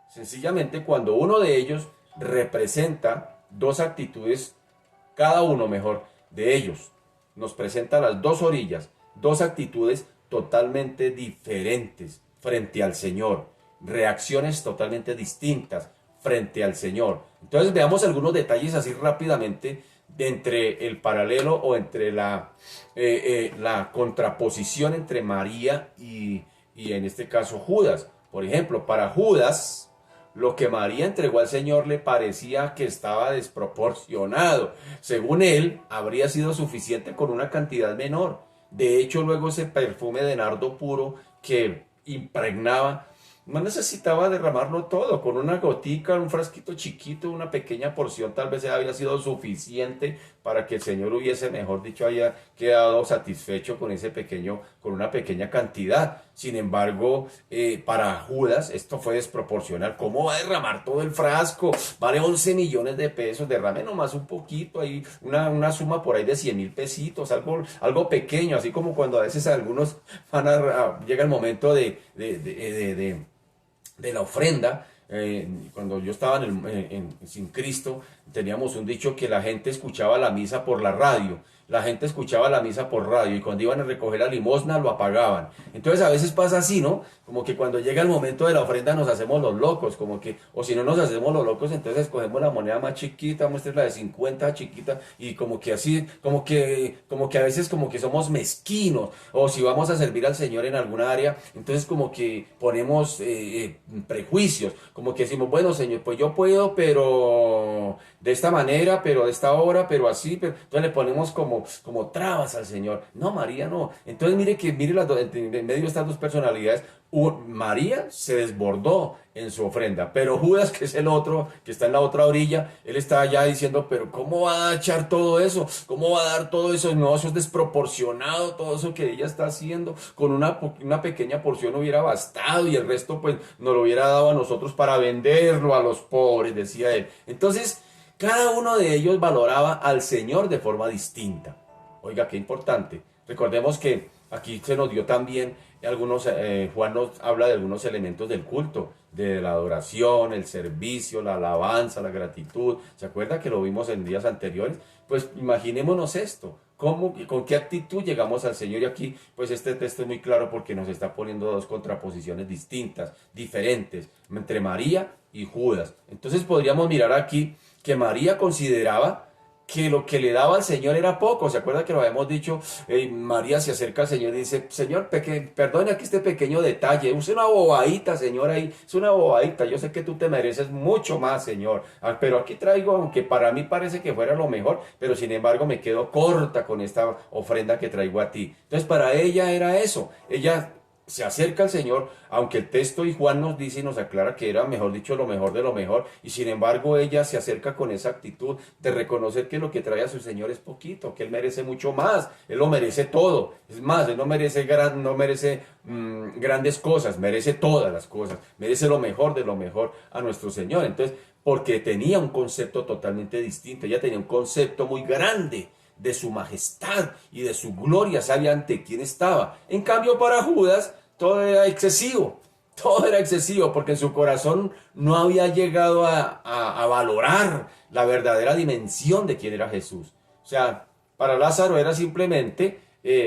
Sencillamente cuando uno de ellos representa dos actitudes, cada uno mejor de ellos, nos presenta las dos orillas, dos actitudes totalmente diferentes. frente al Señor, reacciones totalmente distintas frente al Señor. Entonces veamos algunos detalles así rápidamente entre el paralelo o entre la contraposición entre María y en este caso Judas. Por ejemplo, para Judas, lo que María entregó al Señor le parecía que estaba desproporcionado. Según él, habría sido suficiente con una cantidad menor. De hecho, luego ese perfume de nardo puro que impregnaba, no necesitaba derramarlo todo, con una gotica, un frasquito chiquito, una pequeña porción, tal vez había sido suficiente para que el Señor hubiese, mejor dicho, haya quedado satisfecho con ese pequeño, con una pequeña cantidad. Sin embargo, para Judas esto fue desproporcional. ¿Cómo va a derramar todo el frasco? Vale 11 millones de pesos, derrame nomás un poquito, ahí una suma por ahí de 100.000 pesitos, algo pequeño, así como cuando a veces algunos llega el momento de la ofrenda. Cuando yo estaba sin Cristo, teníamos un dicho que la gente escuchaba la misa por la radio. La gente escuchaba la misa por radio y cuando iban a recoger la limosna lo apagaban. Entonces a veces pasa así, ¿no? Como que cuando llega el momento de la ofrenda nos hacemos los locos, como que, o si no nos hacemos los locos, entonces escogemos la moneda más chiquita, muestra la de 50 chiquita y como que así, como que a veces como que somos mezquinos, o si vamos a servir al Señor en alguna área, entonces como que ponemos prejuicios, como que decimos, bueno Señor, pues yo puedo, pero de esta manera, pero de esta hora, pero así, pero entonces le ponemos como trabas al Señor. No, María no. Entonces mire en medio de estas dos personalidades, María se desbordó en su ofrenda, pero Judas, que es el otro, que está en la otra orilla, él está ya diciendo, pero ¿cómo va a echar todo eso? ¿Cómo va a dar todo eso? No, eso es desproporcionado, todo eso que ella está haciendo, con una pequeña porción hubiera bastado y el resto pues nos lo hubiera dado a nosotros para venderlo a los pobres, decía él. Entonces, cada uno de ellos valoraba al Señor de forma distinta. Oiga, qué importante. Recordemos que aquí se nos dio también Juan nos habla de algunos elementos del culto, de la adoración, el servicio, la alabanza, la gratitud. ¿Se acuerda que lo vimos en días anteriores? Pues imaginémonos esto. ¿Con qué actitud llegamos al Señor? Y aquí, pues este texto es muy claro porque nos está poniendo dos contraposiciones distintas, diferentes, entre María y Judas. Entonces podríamos mirar aquí que María consideraba que lo que le daba al Señor era poco. ¿Se acuerda que lo habíamos dicho? María se acerca al Señor y dice, Señor, perdone aquí este pequeño detalle, use una bobadita, Señor, ahí, es una bobadita, yo sé que tú te mereces mucho más, Señor, pero aquí traigo, aunque para mí parece que fuera lo mejor, pero sin embargo me quedo corta con esta ofrenda que traigo a ti. Entonces para ella era eso, ella se acerca al Señor, aunque el texto y Juan nos dice y nos aclara que era, mejor dicho, lo mejor de lo mejor, y sin embargo ella se acerca con esa actitud de reconocer que lo que trae a su Señor es poquito, que Él merece mucho más, Él lo merece todo, es más, Él no merece, grandes cosas, merece todas las cosas, merece lo mejor de lo mejor a nuestro Señor. Entonces, porque tenía un concepto totalmente distinto, ella tenía un concepto muy grande de su majestad y de su gloria, sabía ante quién estaba. En cambio para Judas todo era excesivo, porque en su corazón no había llegado a valorar la verdadera dimensión de quién era Jesús. O sea, para Lázaro era simplemente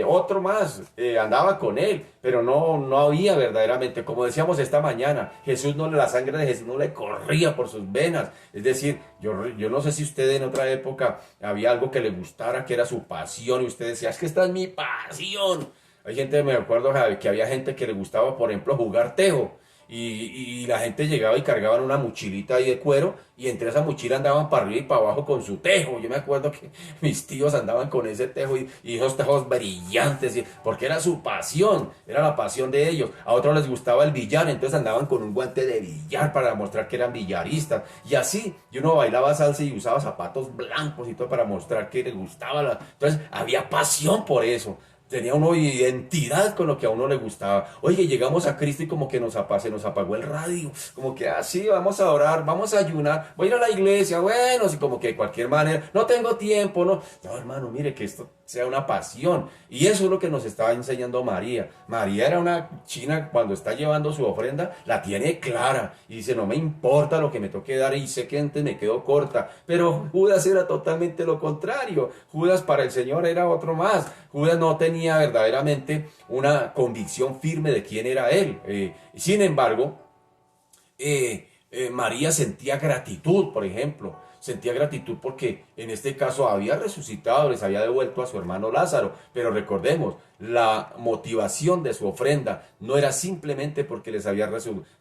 otro más, andaba con él, pero no había verdaderamente, como decíamos esta mañana, la sangre de Jesús no le corría por sus venas. Es decir, yo no sé si usted en otra época había algo que le gustara, que era su pasión, y usted decía, es que esta es mi pasión. Hay gente, me acuerdo que había gente que le gustaba, por ejemplo, jugar tejo. Y la gente llegaba y cargaban una mochilita ahí de cuero y entre esa mochila andaban para arriba y para abajo con su tejo. Yo me acuerdo que mis tíos andaban con ese tejo y esos tejos brillantes, porque era su pasión, era la pasión de ellos. A otros les gustaba el billar, entonces andaban con un guante de billar para mostrar que eran billaristas. Y así, y uno bailaba salsa y usaba zapatos blancos y todo para mostrar que les gustaba. Entonces había pasión por eso. Tenía una identidad con lo que a uno le gustaba. Oye, llegamos a Cristo y como que se nos apagó el radio. Como que, sí, vamos a orar, vamos a ayunar, voy a ir a la iglesia, bueno, así como que de cualquier manera, no tengo tiempo, no. No, hermano, mire que esto sea una pasión. Y eso es lo que nos estaba enseñando María. María era una china cuando está llevando su ofrenda, la tiene clara y dice, no me importa lo que me toque dar y sé que antes me quedo corta. Pero Judas era totalmente lo contrario. Judas para el Señor era otro más. Judas no tenía verdaderamente una convicción firme de quién era él. Sin embargo, María sentía gratitud, por ejemplo. Sentía gratitud porque en este caso había resucitado, les había devuelto a su hermano Lázaro. Pero recordemos, la motivación de su ofrenda no era simplemente porque les había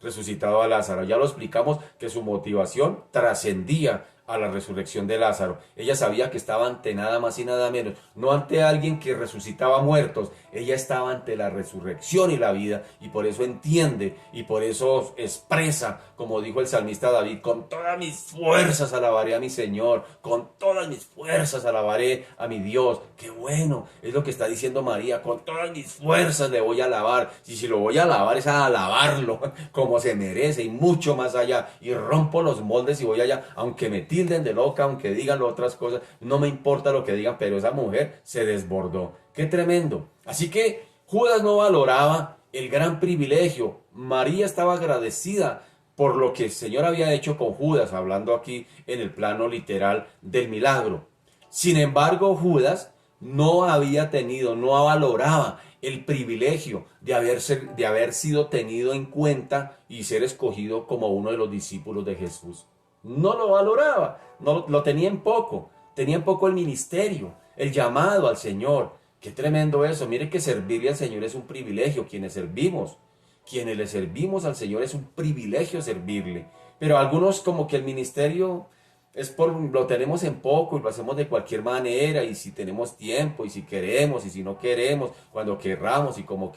resucitado a Lázaro. Ya lo explicamos que su motivación trascendía a la resurrección de Lázaro. Ella sabía que estaba ante nada más y nada menos, no ante alguien que resucitaba muertos, ella estaba ante la resurrección y la vida, y por eso entiende y por eso expresa, como dijo el salmista David, con todas mis fuerzas alabaré a mi Señor, con todas mis fuerzas alabaré a mi Dios. Qué bueno, es lo que está diciendo María, con todas mis fuerzas le voy a alabar, y si lo voy a alabar es a alabarlo como se merece y mucho más allá, y rompo los moldes y voy allá, aunque me tilden de loca, aunque digan otras cosas, no me importa lo que digan, pero esa mujer se desbordó. ¡Qué tremendo! Así que Judas no valoraba el gran privilegio. María estaba agradecida por lo que el Señor había hecho con Judas, hablando aquí en el plano literal del milagro. Sin embargo, Judas no había tenido, no valoraba el privilegio de haber sido tenido en cuenta y ser escogido como uno de los discípulos de Jesús. No lo valoraba, no lo tenía en poco el ministerio, el llamado al Señor. Qué tremendo eso. Mire que servirle al Señor es un privilegio. Quienes le servimos al Señor es un privilegio servirle. Pero algunos como que el ministerio lo tenemos en poco y lo hacemos de cualquier manera, y si tenemos tiempo y si queremos y si no queremos, cuando querramos y como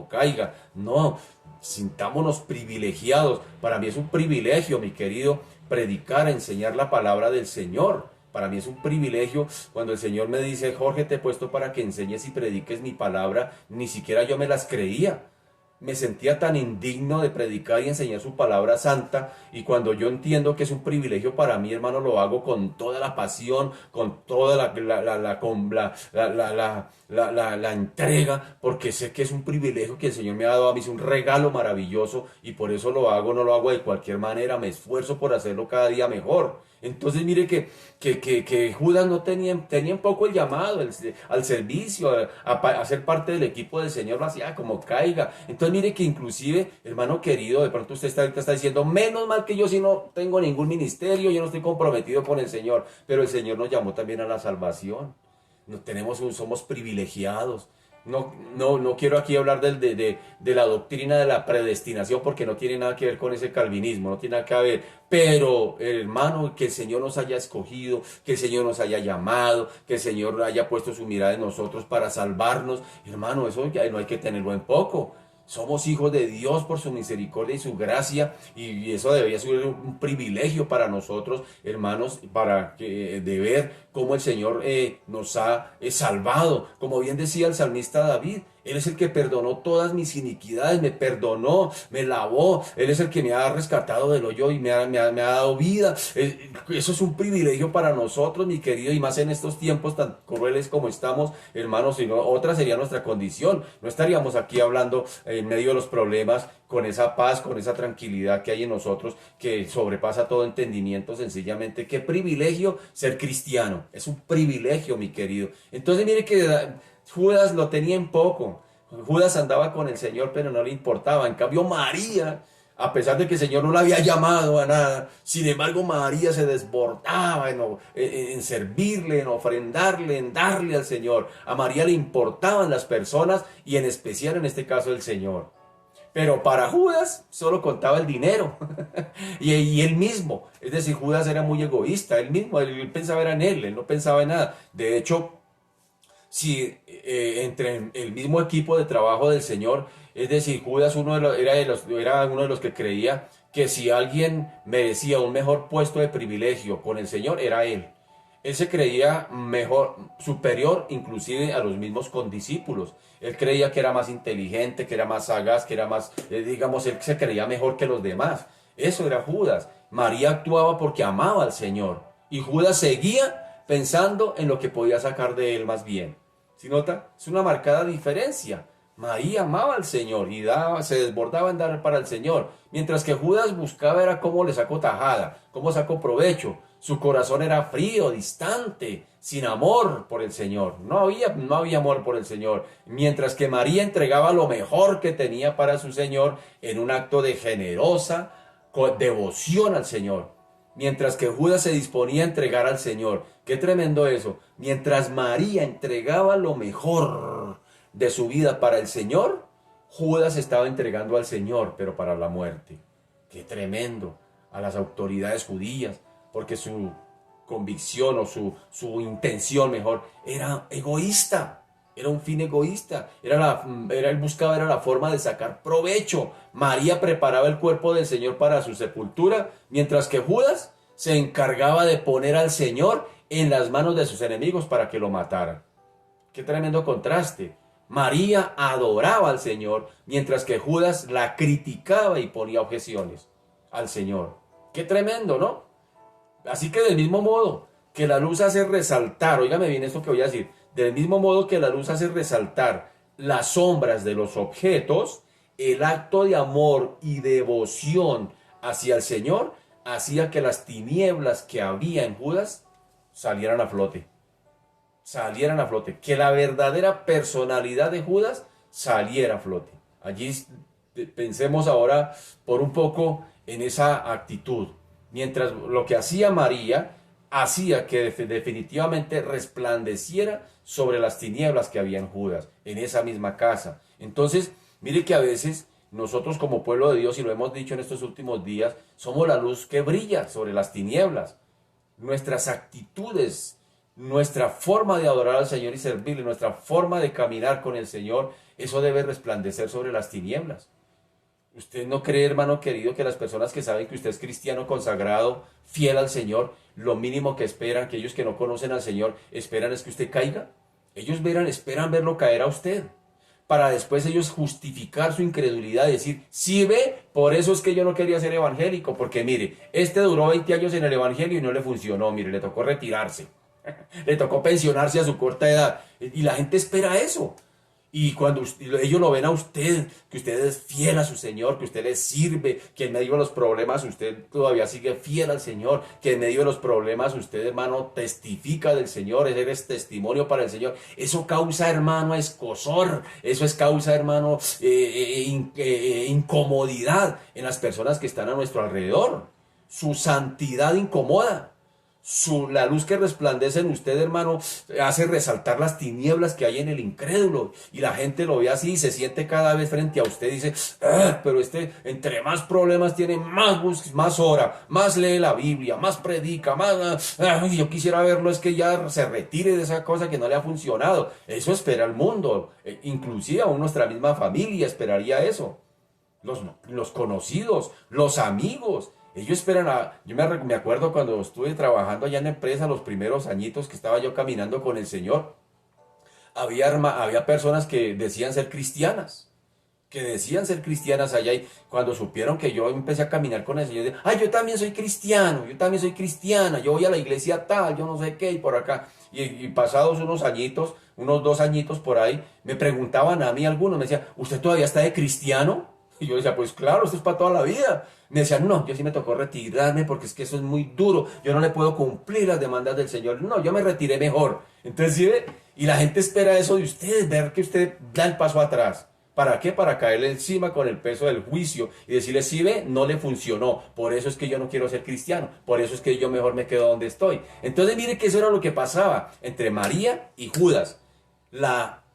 caiga. No, sintámonos privilegiados. Para mí es un privilegio, mi querido, predicar, enseñar la palabra del Señor. Para mí es un privilegio cuando el Señor me dice, Jorge, te he puesto para que enseñes y prediques mi palabra. Ni siquiera yo me las creía. Me sentía tan indigno de predicar y enseñar su palabra santa, y cuando yo entiendo que es un privilegio para mí, hermano, lo hago con toda la pasión, con toda la entrega, porque sé que es un privilegio que el Señor me ha dado a mí, es un regalo maravilloso, y por eso lo hago, no lo hago de cualquier manera, me esfuerzo por hacerlo cada día mejor. Entonces mire que Judas no tenía un poco el llamado al servicio, a ser parte del equipo del Señor, lo hacía como caiga. Entonces mire que inclusive, hermano querido, de pronto usted está diciendo, menos mal que yo si no tengo ningún ministerio, yo no estoy comprometido con el Señor, pero el Señor nos llamó también a la salvación. Somos privilegiados. No quiero aquí hablar de la doctrina de la predestinación, porque no tiene nada que ver con ese calvinismo, no tiene nada que ver. Pero, hermano, que el Señor nos haya escogido, que el Señor nos haya llamado, que el Señor haya puesto su mirada en nosotros para salvarnos, hermano, eso ya no hay que tenerlo en poco. Somos hijos de Dios por su misericordia y su gracia, y eso debería ser un privilegio para nosotros, hermanos, de ver cómo el Señor nos ha salvado. Como bien decía el salmista David, Él es el que perdonó todas mis iniquidades, me perdonó, me lavó. Él es el que me ha rescatado del hoyo y me ha dado vida. Eso es un privilegio para nosotros, mi querido, y más en estos tiempos tan crueles como estamos, hermanos. Si no, otra sería nuestra condición. No estaríamos aquí hablando en medio de los problemas con esa paz, con esa tranquilidad que hay en nosotros, que sobrepasa todo entendimiento. Sencillamente, qué privilegio ser cristiano. Es un privilegio, mi querido. Entonces mire que Judas lo tenía en poco. Judas andaba con el Señor, pero no le importaba. En cambio, María, a pesar de que el Señor no la había llamado a nada, sin embargo, María se desbordaba en servirle, en ofrendarle, en darle al Señor. A María le importaban las personas, y en especial en este caso el Señor. Pero para Judas solo contaba el dinero y él mismo. Es decir, Judas era muy egoísta, él pensaba en él no pensaba en nada. De hecho, si entre el mismo equipo de trabajo del Señor, es decir, Judas era uno de los que creía que si alguien merecía un mejor puesto de privilegio con el Señor, era él. Él se creía mejor, superior inclusive a los mismos condiscípulos. Él creía que era más inteligente, que era más sagaz, que era más, digamos, él se creía mejor que los demás. Eso era Judas. María actuaba porque amaba al Señor. Y Judas seguía pensando en lo que podía sacar de él más bien. ¿Sí nota? Es una marcada diferencia. María amaba al Señor y se desbordaba en dar para el Señor, mientras que Judas buscaba era cómo le sacó tajada, cómo sacó provecho. Su corazón era frío, distante, sin amor por el Señor. No había amor por el Señor, mientras que María entregaba lo mejor que tenía para su Señor en un acto de generosa devoción al Señor. Mientras que Judas se disponía a entregar al Señor. Qué tremendo eso. Mientras María entregaba lo mejor de su vida para el Señor, Judas estaba entregando al Señor, pero para la muerte. Qué tremendo. A las autoridades judías, porque su convicción o su intención mejor era egoísta. Era un fin egoísta. Él buscaba era la forma de sacar provecho. María preparaba el cuerpo del Señor para su sepultura, mientras que Judas se encargaba de poner al Señor en las manos de sus enemigos para que lo mataran. Qué tremendo contraste. María adoraba al Señor, mientras que Judas la criticaba y ponía objeciones al Señor. Qué tremendo, ¿no? Así que del mismo modo que la luz hace resaltar, óigame bien esto que voy a decir, del mismo modo que la luz hace resaltar las sombras de los objetos, el acto de amor y devoción hacia el Señor hacía que las tinieblas que había en Judas salieran a flote. Salieran a flote. Que la verdadera personalidad de Judas saliera a flote. Allí pensemos ahora por un poco en esa actitud. Mientras lo que hacía María hacía que definitivamente resplandeciera sobre las tinieblas que había en Judas, en esa misma casa. Entonces, mire que a veces nosotros como pueblo de Dios, y lo hemos dicho en estos últimos días, somos la luz que brilla sobre las tinieblas. Nuestras actitudes, nuestra forma de adorar al Señor y servirle, nuestra forma de caminar con el Señor, eso debe resplandecer sobre las tinieblas. ¿Usted no cree, hermano querido, que las personas que saben que usted es cristiano consagrado, fiel al Señor, lo mínimo que esperan, que ellos que no conocen al Señor, esperan es que usted caiga? Ellos esperan verlo caer a usted, para después ellos justificar su incredulidad y decir, sí ve, por eso es que yo no quería ser evangélico, porque mire, este duró 20 años en el evangelio y no le funcionó, mire, le tocó retirarse, le tocó pensionarse a su corta edad, y la gente espera eso. Y cuando ellos lo ven a usted, que usted es fiel a su Señor, que usted les sirve, que en medio de los problemas usted todavía sigue fiel al Señor, que en medio de los problemas usted, hermano, testifica del Señor, eres testimonio para el Señor. Eso causa, hermano, escozor, eso es causa, hermano, incomodidad en las personas que están a nuestro alrededor. Su santidad incomoda. La luz que resplandece en usted, hermano, hace resaltar las tinieblas que hay en el incrédulo. Y la gente lo ve así y se siente cada vez frente a usted y dice, pero entre más problemas tiene, más ora, más lee la Biblia, más predica, más... yo quisiera verlo, es que ya se retire de esa cosa que no le ha funcionado. Eso espera el mundo. Inclusive aún nuestra misma familia esperaría eso. Los conocidos, los amigos. Ellos esperan yo me acuerdo cuando estuve trabajando allá en la empresa, los primeros añitos que estaba yo caminando con el Señor, había personas que decían ser cristianas, allá, y cuando supieron que yo empecé a caminar con el Señor, yo también soy cristiano, yo también soy cristiana, yo voy a la iglesia tal, yo no sé qué, y por acá. Y pasados unos añitos, unos 2 añitos por ahí, me preguntaban a mí algunos, me decían, ¿usted todavía está de cristiano? Y yo decía, pues claro, esto es para toda la vida. Me decían, no, yo sí me tocó retirarme porque es que eso es muy duro, yo no le puedo cumplir las demandas del Señor. No, yo me retiré mejor. Entonces, ¿sí ve? Y la gente espera eso de ustedes, ver que usted da el paso atrás. ¿Para qué? Para caerle encima con el peso del juicio y decirle, sí ve, no le funcionó, por eso es que yo no quiero ser cristiano, por eso es que yo mejor me quedo donde estoy. Entonces, mire que eso era lo que pasaba entre María y Judas.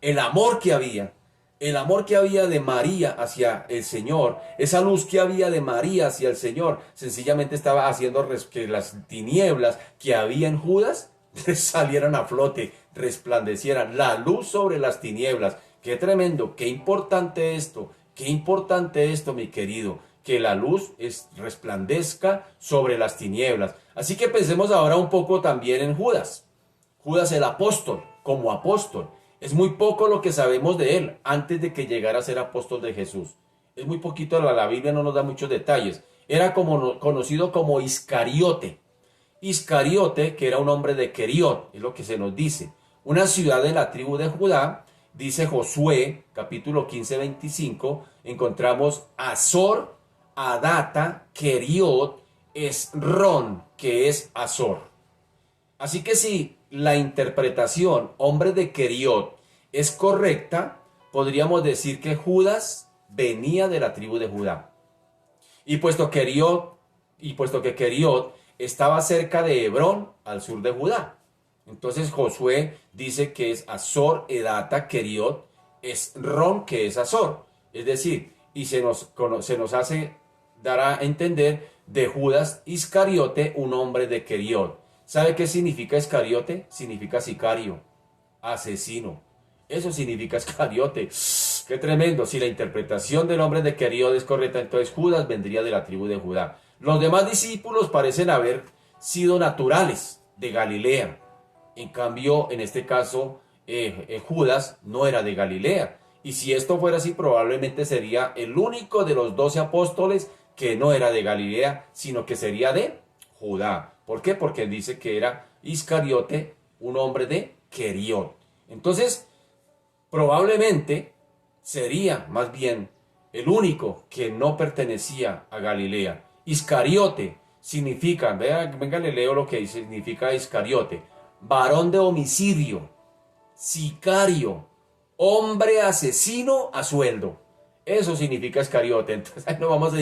El amor que había. El amor que había de María hacia el Señor, esa luz que había de María hacia el Señor, sencillamente estaba haciendo que las tinieblas que había en Judas salieran a flote, resplandecieran, la luz sobre las tinieblas. Qué tremendo, qué importante esto, mi querido, que la luz resplandezca sobre las tinieblas. Así que pensemos ahora un poco también en Judas. Judas el apóstol, como apóstol. Es muy poco lo que sabemos de él antes de que llegara a ser apóstol de Jesús. Es muy poquito, la Biblia no nos da muchos detalles. Era conocido como Iscariote. Iscariote, que era un hombre de Queriot, es lo que se nos dice, una ciudad de la tribu de Judá. Dice Josué, capítulo 15, 25, encontramos Azor, Adata, Queriot, Esrón, que es Azor. Así que si la interpretación, hombre de Queriot, es correcta, podríamos decir que Judas venía de la tribu de Judá. Y puesto que Queriot estaba cerca de Hebrón, al sur de Judá. Entonces Josué dice que es Azor, Edata, Queriot, Esrón, que es Azor. Es decir, y se nos hace dar a entender de Judas Iscariote, un hombre de Queriot. ¿Sabe qué significa Iscariote? Significa sicario, asesino. Eso significa Iscariote. ¡Qué tremendo! Si la interpretación del hombre de Queriot es correcta, entonces Judas vendría de la tribu de Judá. Los demás discípulos parecen haber sido naturales de Galilea. En cambio, en este caso, Judas no era de Galilea. Y si esto fuera así, probablemente sería el único de los 12 apóstoles que no era de Galilea, sino que sería de Judá. ¿Por qué? Porque dice que era Iscariote, un hombre de Queriot. Entonces, probablemente sería más bien el único que no pertenecía a Galilea. Iscariote significa, venga, le leo lo que significa Iscariote: varón de homicidio, sicario, hombre asesino a sueldo. Eso significa Iscariote. Entonces ahí nos vamos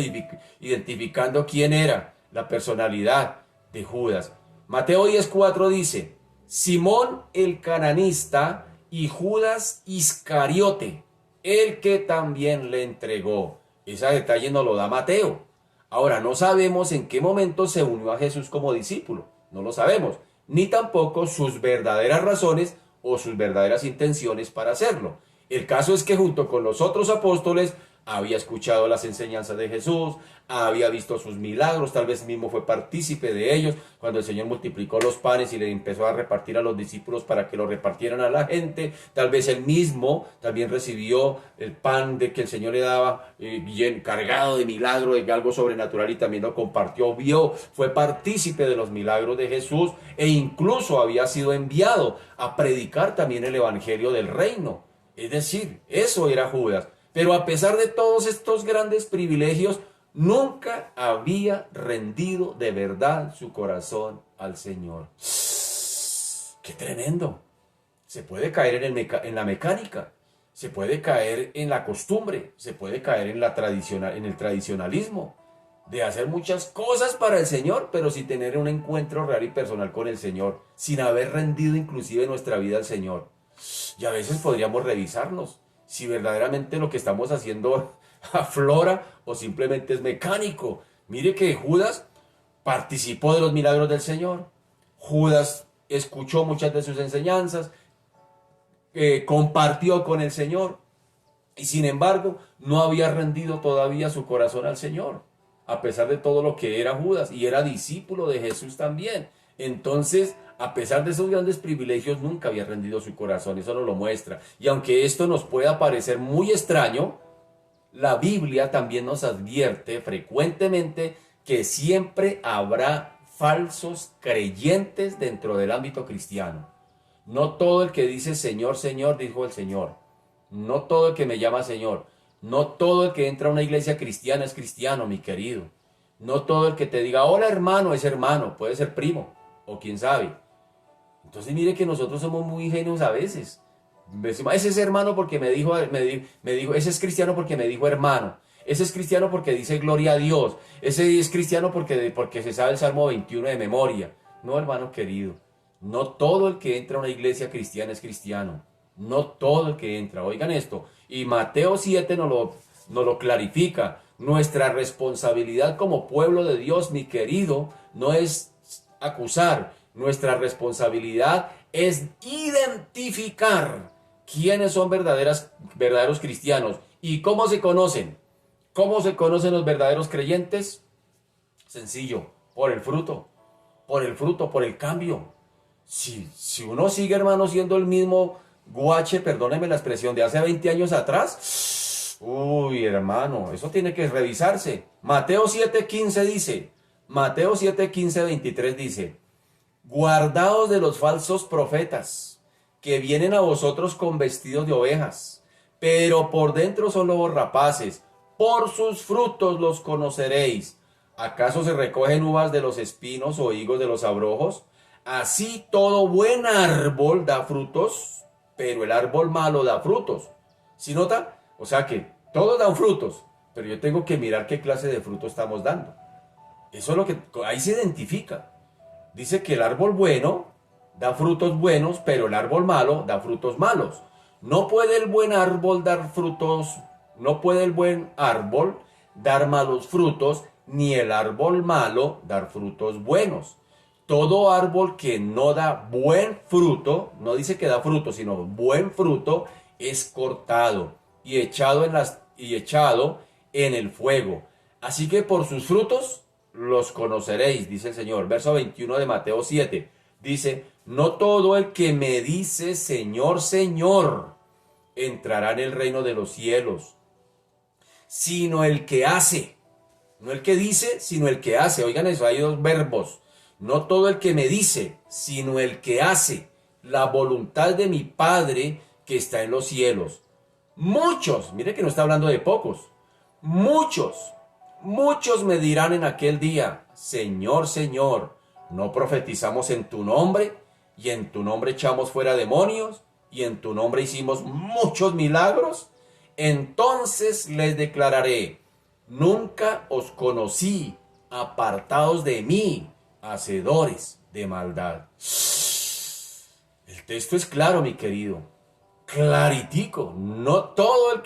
identificando quién era la personalidad de Judas. Mateo 10:4 dice: Simón el cananista y Judas Iscariote, el que también le entregó. Ese detalle nos lo da Mateo. Ahora, no sabemos en qué momento se unió a Jesús como discípulo. No lo sabemos. Ni tampoco sus verdaderas razones o sus verdaderas intenciones para hacerlo. El caso es que junto con los otros apóstoles había escuchado las enseñanzas de Jesús, había visto sus milagros, tal vez mismo fue partícipe de ellos cuando el Señor multiplicó los panes y le empezó a repartir a los discípulos para que lo repartieran a la gente. Tal vez él mismo también recibió el pan de que el Señor le daba, bien cargado de milagro, de algo sobrenatural, y también lo compartió, vio, fue partícipe de los milagros de Jesús, e incluso había sido enviado a predicar también el evangelio del reino. Es decir, eso era Judas. Pero a pesar de todos estos grandes privilegios, nunca había rendido de verdad su corazón al Señor. ¡Qué tremendo! Se puede caer en la mecánica, se puede caer en la costumbre, se puede caer en el tradicionalismo, de hacer muchas cosas para el Señor, pero sin tener un encuentro real y personal con el Señor, sin haber rendido inclusive nuestra vida al Señor. Y a veces podríamos revisarnos si verdaderamente lo que estamos haciendo aflora o simplemente es mecánico. Mire que Judas participó de los milagros del Señor. Judas escuchó muchas de sus enseñanzas, compartió con el Señor, y sin embargo no había rendido todavía su corazón al Señor, a pesar de todo lo que era Judas, y era discípulo de Jesús también. Entonces, a pesar de esos grandes privilegios, nunca había rendido su corazón. Eso nos lo muestra. Y aunque esto nos pueda parecer muy extraño, la Biblia también nos advierte frecuentemente que siempre habrá falsos creyentes dentro del ámbito cristiano. No todo el que dice Señor, Señor, dijo el Señor. No todo el que me llama Señor. No todo el que entra a una iglesia cristiana es cristiano, mi querido. No todo el que te diga hola hermano es hermano. Puede ser primo o quién sabe. Entonces mire que nosotros somos muy ingenuos a veces. Decimos, ese es hermano porque me dijo, ese es cristiano porque me dijo hermano. Ese es cristiano porque dice gloria a Dios. Ese es cristiano porque se sabe el Salmo 21 de memoria. No, hermano querido. No todo el que entra a una iglesia cristiana es cristiano. No todo el que entra. Oigan esto. Y Mateo 7 nos lo clarifica. Nuestra responsabilidad como pueblo de Dios, mi querido, no es acusar. Nuestra responsabilidad es identificar quiénes son verdaderos cristianos. ¿Y cómo se conocen? ¿Cómo se conocen los verdaderos creyentes? Sencillo, por el fruto, por el cambio. Si uno sigue, hermano, siendo el mismo guache, perdóneme la expresión, de hace 20 años atrás, uy, hermano, eso tiene que revisarse. Mateo 7:15 dice, Mateo 7:15, 23 dice, Guardaos de los falsos profetas, que vienen a vosotros con vestidos de ovejas, pero por dentro son lobos rapaces. Por sus frutos los conoceréis. ¿Acaso se recogen uvas de los espinos o higos de los abrojos? Así todo buen árbol da frutos, pero el árbol malo da frutos. ¿Sí nota? O sea que todos dan frutos, pero yo tengo que mirar qué clase de fruto estamos dando. Eso es lo que ahí se identifica. Dice que el árbol bueno da frutos buenos, pero el árbol malo da frutos malos. No puede el buen árbol dar frutos, no puede el buen árbol dar malos frutos, ni el árbol malo dar frutos buenos. Todo árbol que no da buen fruto, no dice que da fruto, sino buen fruto, es cortado y echado en el fuego. Así que por sus frutos los conoceréis, dice el Señor. Verso 21 de Mateo 7. Dice, no todo el que me dice Señor, Señor, entrará en el reino de los cielos, sino el que hace. No el que dice, sino el que hace. Oigan eso, hay dos verbos. No todo el que me dice, sino el que hace la voluntad de mi Padre que está en los cielos. Muchos, mire que no está hablando de pocos, muchos me dirán en aquel día, Señor, Señor, ¿no profetizamos en tu nombre? Y en tu nombre echamos fuera demonios, y en tu nombre hicimos muchos milagros. Entonces les declararé, nunca os conocí, apartados de mí, hacedores de maldad. El texto es claro, mi querido, claritico. No todo el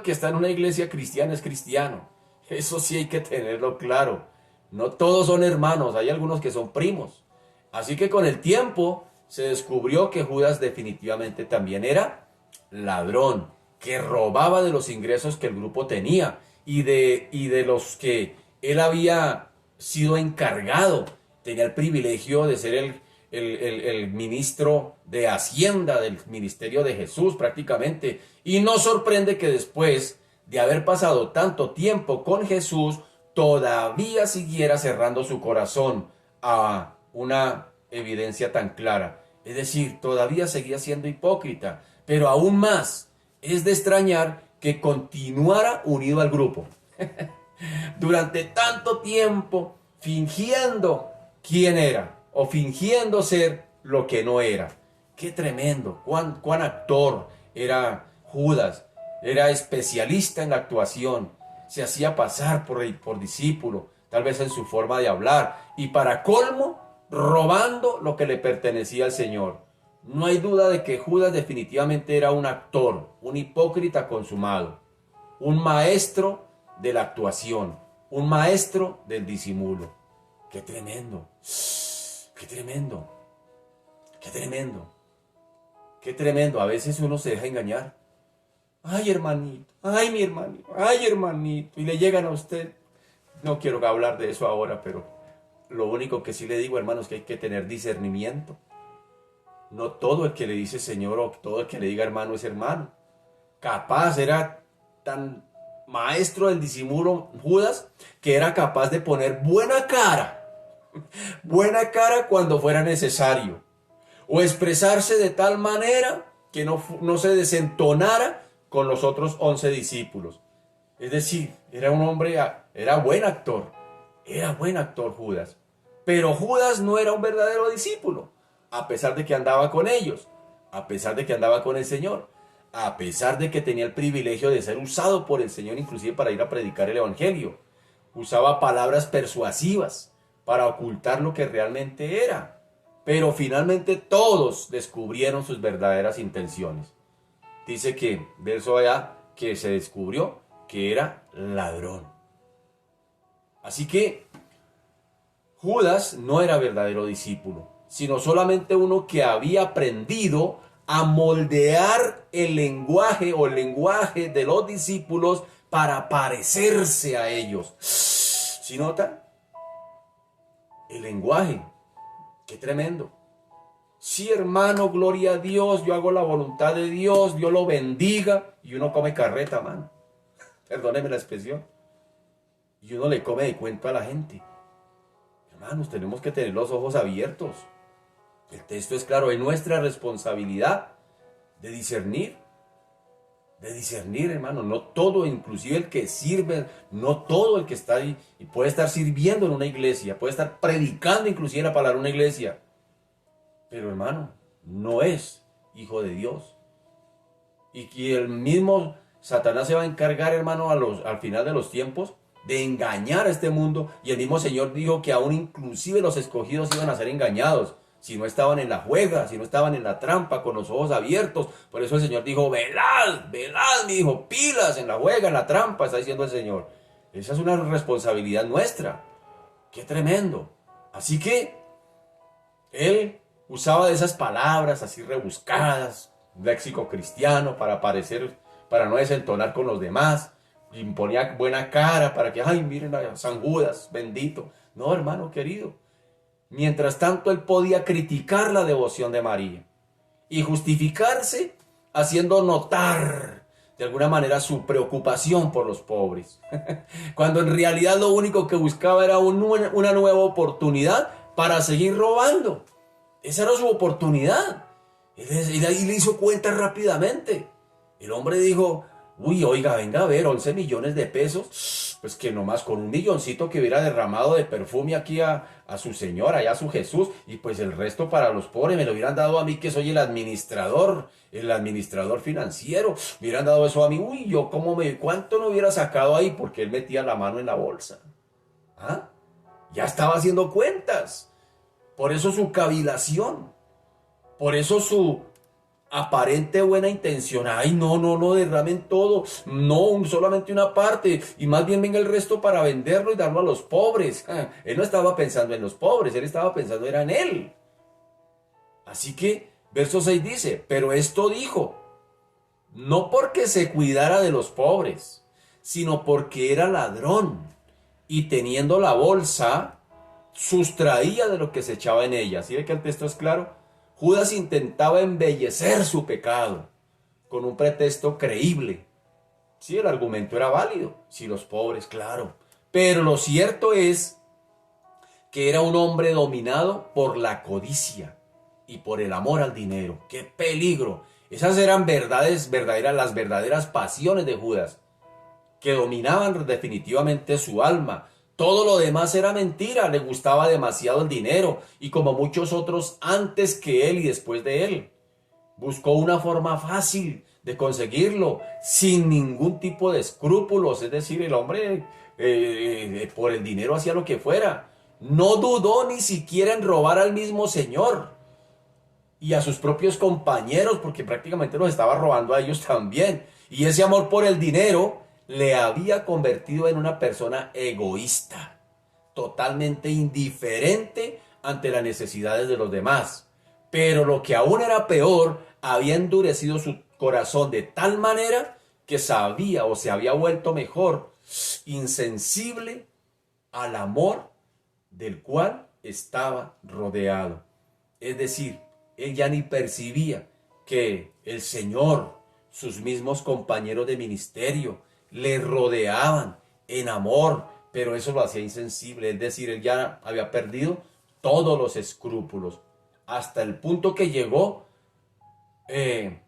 que está en una iglesia cristiana es cristiano. Eso sí hay que tenerlo claro. No todos son hermanos, hay algunos que son primos. Así que con el tiempo se descubrió que Judas definitivamente también era ladrón, que robaba de los ingresos que el grupo tenía y de los que él había sido encargado. Tenía el privilegio de ser el ministro de Hacienda del ministerio de Jesús prácticamente. Y no sorprende que después de haber pasado tanto tiempo con Jesús, todavía siguiera cerrando su corazón a una evidencia tan clara. Es decir, todavía seguía siendo hipócrita, pero aún más es de extrañar que continuara unido al grupo. Durante tanto tiempo fingiendo quién era o fingiendo ser lo que no era. Qué tremendo, cuán actor era Judas, era especialista en la actuación, se hacía pasar por discípulo, tal vez en su forma de hablar, y para colmo, robando lo que le pertenecía al Señor. No hay duda de que Judas definitivamente era un actor, un hipócrita consumado, un maestro de la actuación, un maestro del disimulo. ¡Qué tremendo! ¡Qué tremendo! ¡Qué tremendo! ¡Qué tremendo! A veces uno se deja engañar. ¡Ay, hermanito! ¡Ay, mi hermanito! ¡Ay, hermanito! Y le llegan a usted. No quiero hablar de eso ahora, pero lo único que sí le digo, hermano, es que hay que tener discernimiento. No todo el que le dice Señor o todo el que le diga hermano es hermano. Capaz era tan maestro del disimulo Judas que era capaz de poner buena cara cuando fuera necesario, o expresarse de tal manera que no se desentonara con los otros 11 discípulos. Es decir, era un hombre, era buen actor Judas, pero Judas no era un verdadero discípulo, a pesar de que andaba con ellos, a pesar de que andaba con el Señor, a pesar de que tenía el privilegio de ser usado por el Señor inclusive para ir a predicar el Evangelio. Usaba palabras persuasivas para ocultar lo que realmente era. Pero finalmente todos descubrieron sus verdaderas intenciones. Dice que, verso allá, que se descubrió que era ladrón. Así que Judas no era verdadero discípulo, sino solamente uno que había aprendido a moldear el lenguaje o el lenguaje de los discípulos para parecerse a ellos. ¿Sí nota? El lenguaje. Qué tremendo. Sí, hermano, gloria a Dios, yo hago la voluntad de Dios, Dios lo bendiga, y uno come carreta, mano. Perdóneme la expresión. Y uno le come de cuento a la gente. Hermanos, tenemos que tener los ojos abiertos. El texto es claro, es nuestra responsabilidad de discernir, hermano. No todo, inclusive el que sirve, no todo el que está ahí y puede estar sirviendo en una iglesia, puede estar predicando inclusive la palabra en una iglesia, pero hermano, no es hijo de Dios. Y que el mismo Satanás se va a encargar, hermano, al final de los tiempos, de engañar a este mundo. Y el mismo Señor dijo que aún inclusive los escogidos iban a ser engañados, si no estaban en la juega, si no estaban en la trampa, con los ojos abiertos. Por eso el Señor dijo, velad, velad, mi hijo, pilas en la juega, en la trampa, está diciendo el Señor. Esa es una responsabilidad nuestra. ¡Qué tremendo! Así que él usaba de esas palabras así rebuscadas, léxico cristiano, para parecer, para no desentonar con los demás. Y ponía buena cara para que, ay, miren a San Judas, bendito. No, hermano querido. Mientras tanto, él podía criticar la devoción de María y justificarse haciendo notar de alguna manera su preocupación por los pobres. Cuando en realidad lo único que buscaba era una nueva oportunidad para seguir robando. Esa era su oportunidad. Él ahí le hizo cuenta rápidamente. El hombre dijo, uy, oiga, venga a ver, 11 millones de pesos, pues que nomás con un milloncito que hubiera derramado de perfume aquí a su Señor, allá a su Jesús, y pues el resto para los pobres, me lo hubieran dado a mí que soy el administrador financiero, me hubieran dado eso a mí, uy, yo cuánto no hubiera sacado ahí, porque él metía la mano en la bolsa. ¿Ah? Ya estaba haciendo cuentas. Por eso su cavilación, por eso su aparente buena intención. Ay, no derramen todo, no, solamente una parte, y más bien venga el resto para venderlo y darlo a los pobres. Él no estaba pensando en los pobres, él estaba pensando era en él. Así que, verso 6 dice, pero esto dijo, no porque se cuidara de los pobres, sino porque era ladrón, y teniendo la bolsa, sustraía de lo que se echaba en ella. ¿Sí ve que el texto es claro? Judas intentaba embellecer su pecado con un pretexto creíble. Sí, el argumento era válido. Sí, los pobres, claro. Pero lo cierto es que era un hombre dominado por la codicia y por el amor al dinero. ¡Qué peligro! Esas eran las verdaderas pasiones de Judas, que dominaban definitivamente su alma. Todo lo demás era mentira, le gustaba demasiado el dinero, y como muchos otros antes que él y después de él, buscó una forma fácil de conseguirlo, sin ningún tipo de escrúpulos. Es decir, el hombre por el dinero hacía lo que fuera. No dudó ni siquiera en robar al mismo Señor y a sus propios compañeros, porque prácticamente los estaba robando a ellos también. Y ese amor por el dinero le había convertido en una persona egoísta, totalmente indiferente ante las necesidades de los demás. Pero lo que aún era peor, había endurecido su corazón de tal manera que sabía o se había vuelto mejor, insensible al amor del cual estaba rodeado. Es decir, él ya ni percibía que el Señor, sus mismos compañeros de ministerio, le rodeaban en amor, pero eso lo hacía insensible. Es decir, él ya había perdido todos los escrúpulos, hasta el punto que llegó en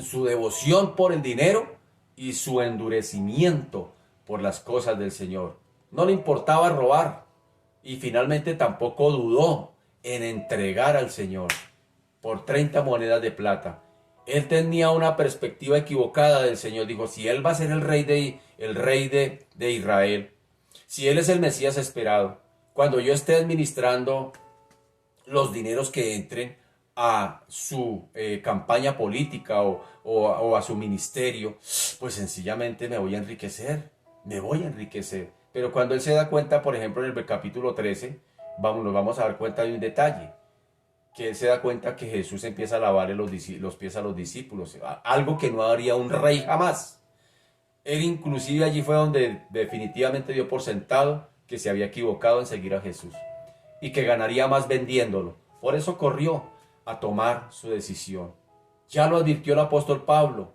su devoción por el dinero y su endurecimiento por las cosas del Señor. No le importaba robar, y finalmente tampoco dudó en entregar al Señor por 30 monedas de plata. Él tenía una perspectiva equivocada del Señor. Dijo, si Él va a ser el rey de Israel, si Él es el Mesías esperado, cuando yo esté administrando los dineros que entren a su campaña política o a su ministerio, pues sencillamente me voy a enriquecer. Pero cuando Él se da cuenta, por ejemplo, en el capítulo 13, nos vamos a dar cuenta de un detalle, que él se da cuenta que Jesús empieza a lavarle los pies a los discípulos, algo que no haría un rey jamás. Él inclusive allí fue donde definitivamente dio por sentado que se había equivocado en seguir a Jesús y que ganaría más vendiéndolo. Por eso corrió a tomar su decisión. Ya lo advirtió el apóstol Pablo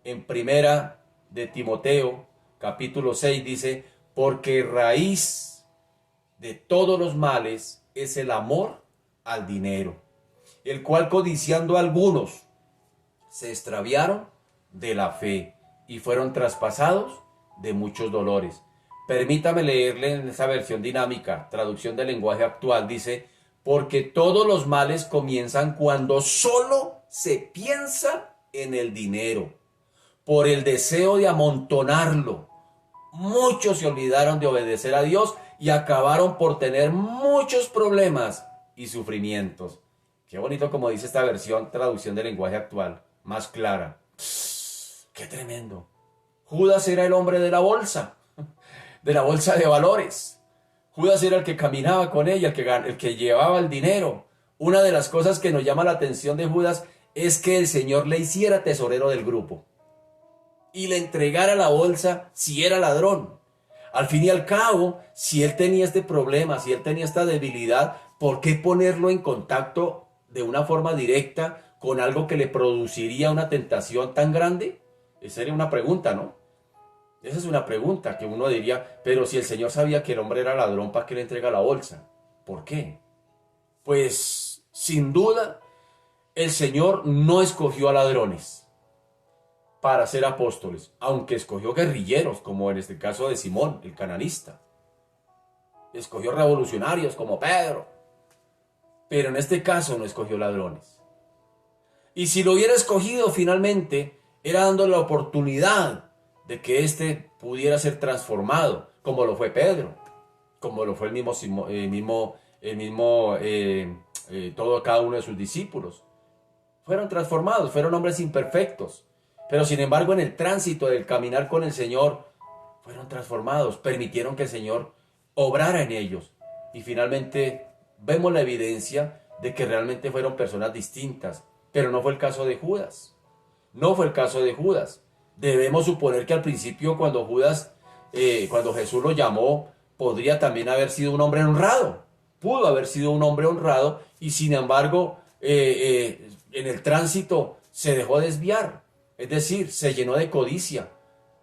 en primera de Timoteo, capítulo 6, dice, porque raíz de todos los males es el amor al dinero, el cual codiciando algunos se extraviaron de la fe y fueron traspasados de muchos dolores. Permítame leerle en esa versión dinámica, traducción del lenguaje actual, dice, porque todos los males comienzan cuando solo se piensa en el dinero, por el deseo de amontonarlo. Muchos se olvidaron de obedecer a Dios y acabaron por tener muchos problemas y sufrimientos. Qué bonito como dice esta versión, traducción del lenguaje actual, más clara. ¡Qué tremendo! Judas era el hombre de la bolsa de valores. Judas era el que caminaba con ella, el que llevaba el dinero. Una de las cosas que nos llama la atención de Judas es que el Señor le hiciera tesorero del grupo y le entregara la bolsa si era ladrón. Al fin y al cabo, si él tenía este problema, si él tenía esta debilidad, ¿por qué ponerlo en contacto de una forma directa con algo que le produciría una tentación tan grande? Esa sería una pregunta, ¿no? Esa es una pregunta que uno diría, pero si el Señor sabía que el hombre era ladrón, ¿para qué le entrega la bolsa? ¿Por qué? Pues, sin duda, el Señor no escogió a ladrones para ser apóstoles, aunque escogió guerrilleros, como en este caso de Simón, el cananista. Escogió revolucionarios como Pedro, pero en este caso no escogió ladrones. Y si lo hubiera escogido finalmente, era dándole la oportunidad de que éste pudiera ser transformado, como lo fue Pedro, como lo fue cada uno de sus discípulos. Fueron transformados, fueron hombres imperfectos, pero sin embargo en el tránsito del caminar con el Señor, fueron transformados, permitieron que el Señor obrara en ellos. Y finalmente vemos la evidencia de que realmente fueron personas distintas, pero no fue el caso de Judas. No fue el caso de Judas. Debemos suponer que al principio cuando Jesús lo llamó, podría también haber sido un hombre honrado. Pudo haber sido un hombre honrado y sin embargo en el tránsito se dejó desviar. Es decir, se llenó de codicia.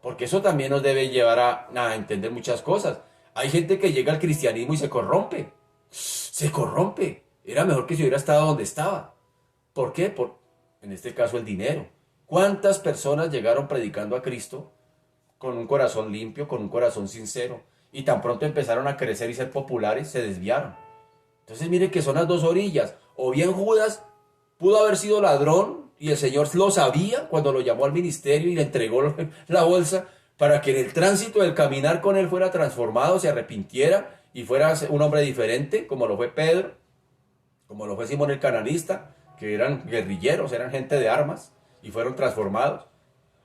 Porque eso también nos debe llevar a entender muchas cosas. Hay gente que llega al cristianismo y se corrompe. Se corrompe. Era mejor que si hubiera estado donde estaba. ¿Por qué? En este caso el dinero. ¿Cuántas personas llegaron predicando a Cristo con un corazón limpio, con un corazón sincero? Y tan pronto empezaron a crecer y ser populares, se desviaron. Entonces mire que son las dos orillas. O bien Judas pudo haber sido ladrón y el Señor lo sabía cuando lo llamó al ministerio y le entregó la bolsa para que en el tránsito del caminar con él fuera transformado, se arrepintiera y fuera un hombre diferente, como lo fue Pedro, como lo fue Simón el cananista, que eran guerrilleros, eran gente de armas y fueron transformados.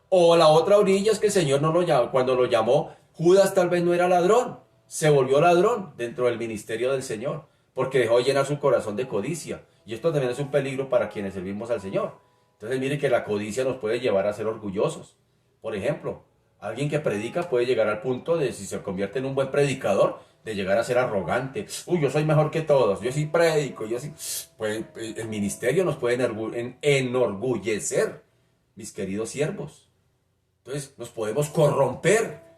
O la otra orilla es que el Señor no lo llamó, cuando lo llamó, Judas tal vez no era ladrón, se volvió ladrón dentro del ministerio del Señor, porque dejó llenar su corazón de codicia. Y esto también es un peligro para quienes servimos al Señor. Entonces mire que la codicia nos puede llevar a ser orgullosos. Por ejemplo, alguien que predica puede llegar al punto de, si se convierte en un buen predicador, de llegar a ser arrogante. Uy, yo soy mejor que todos, yo sí predico, yo sí. Pues el ministerio nos puede enorgullecer, mis queridos siervos. Entonces nos podemos corromper.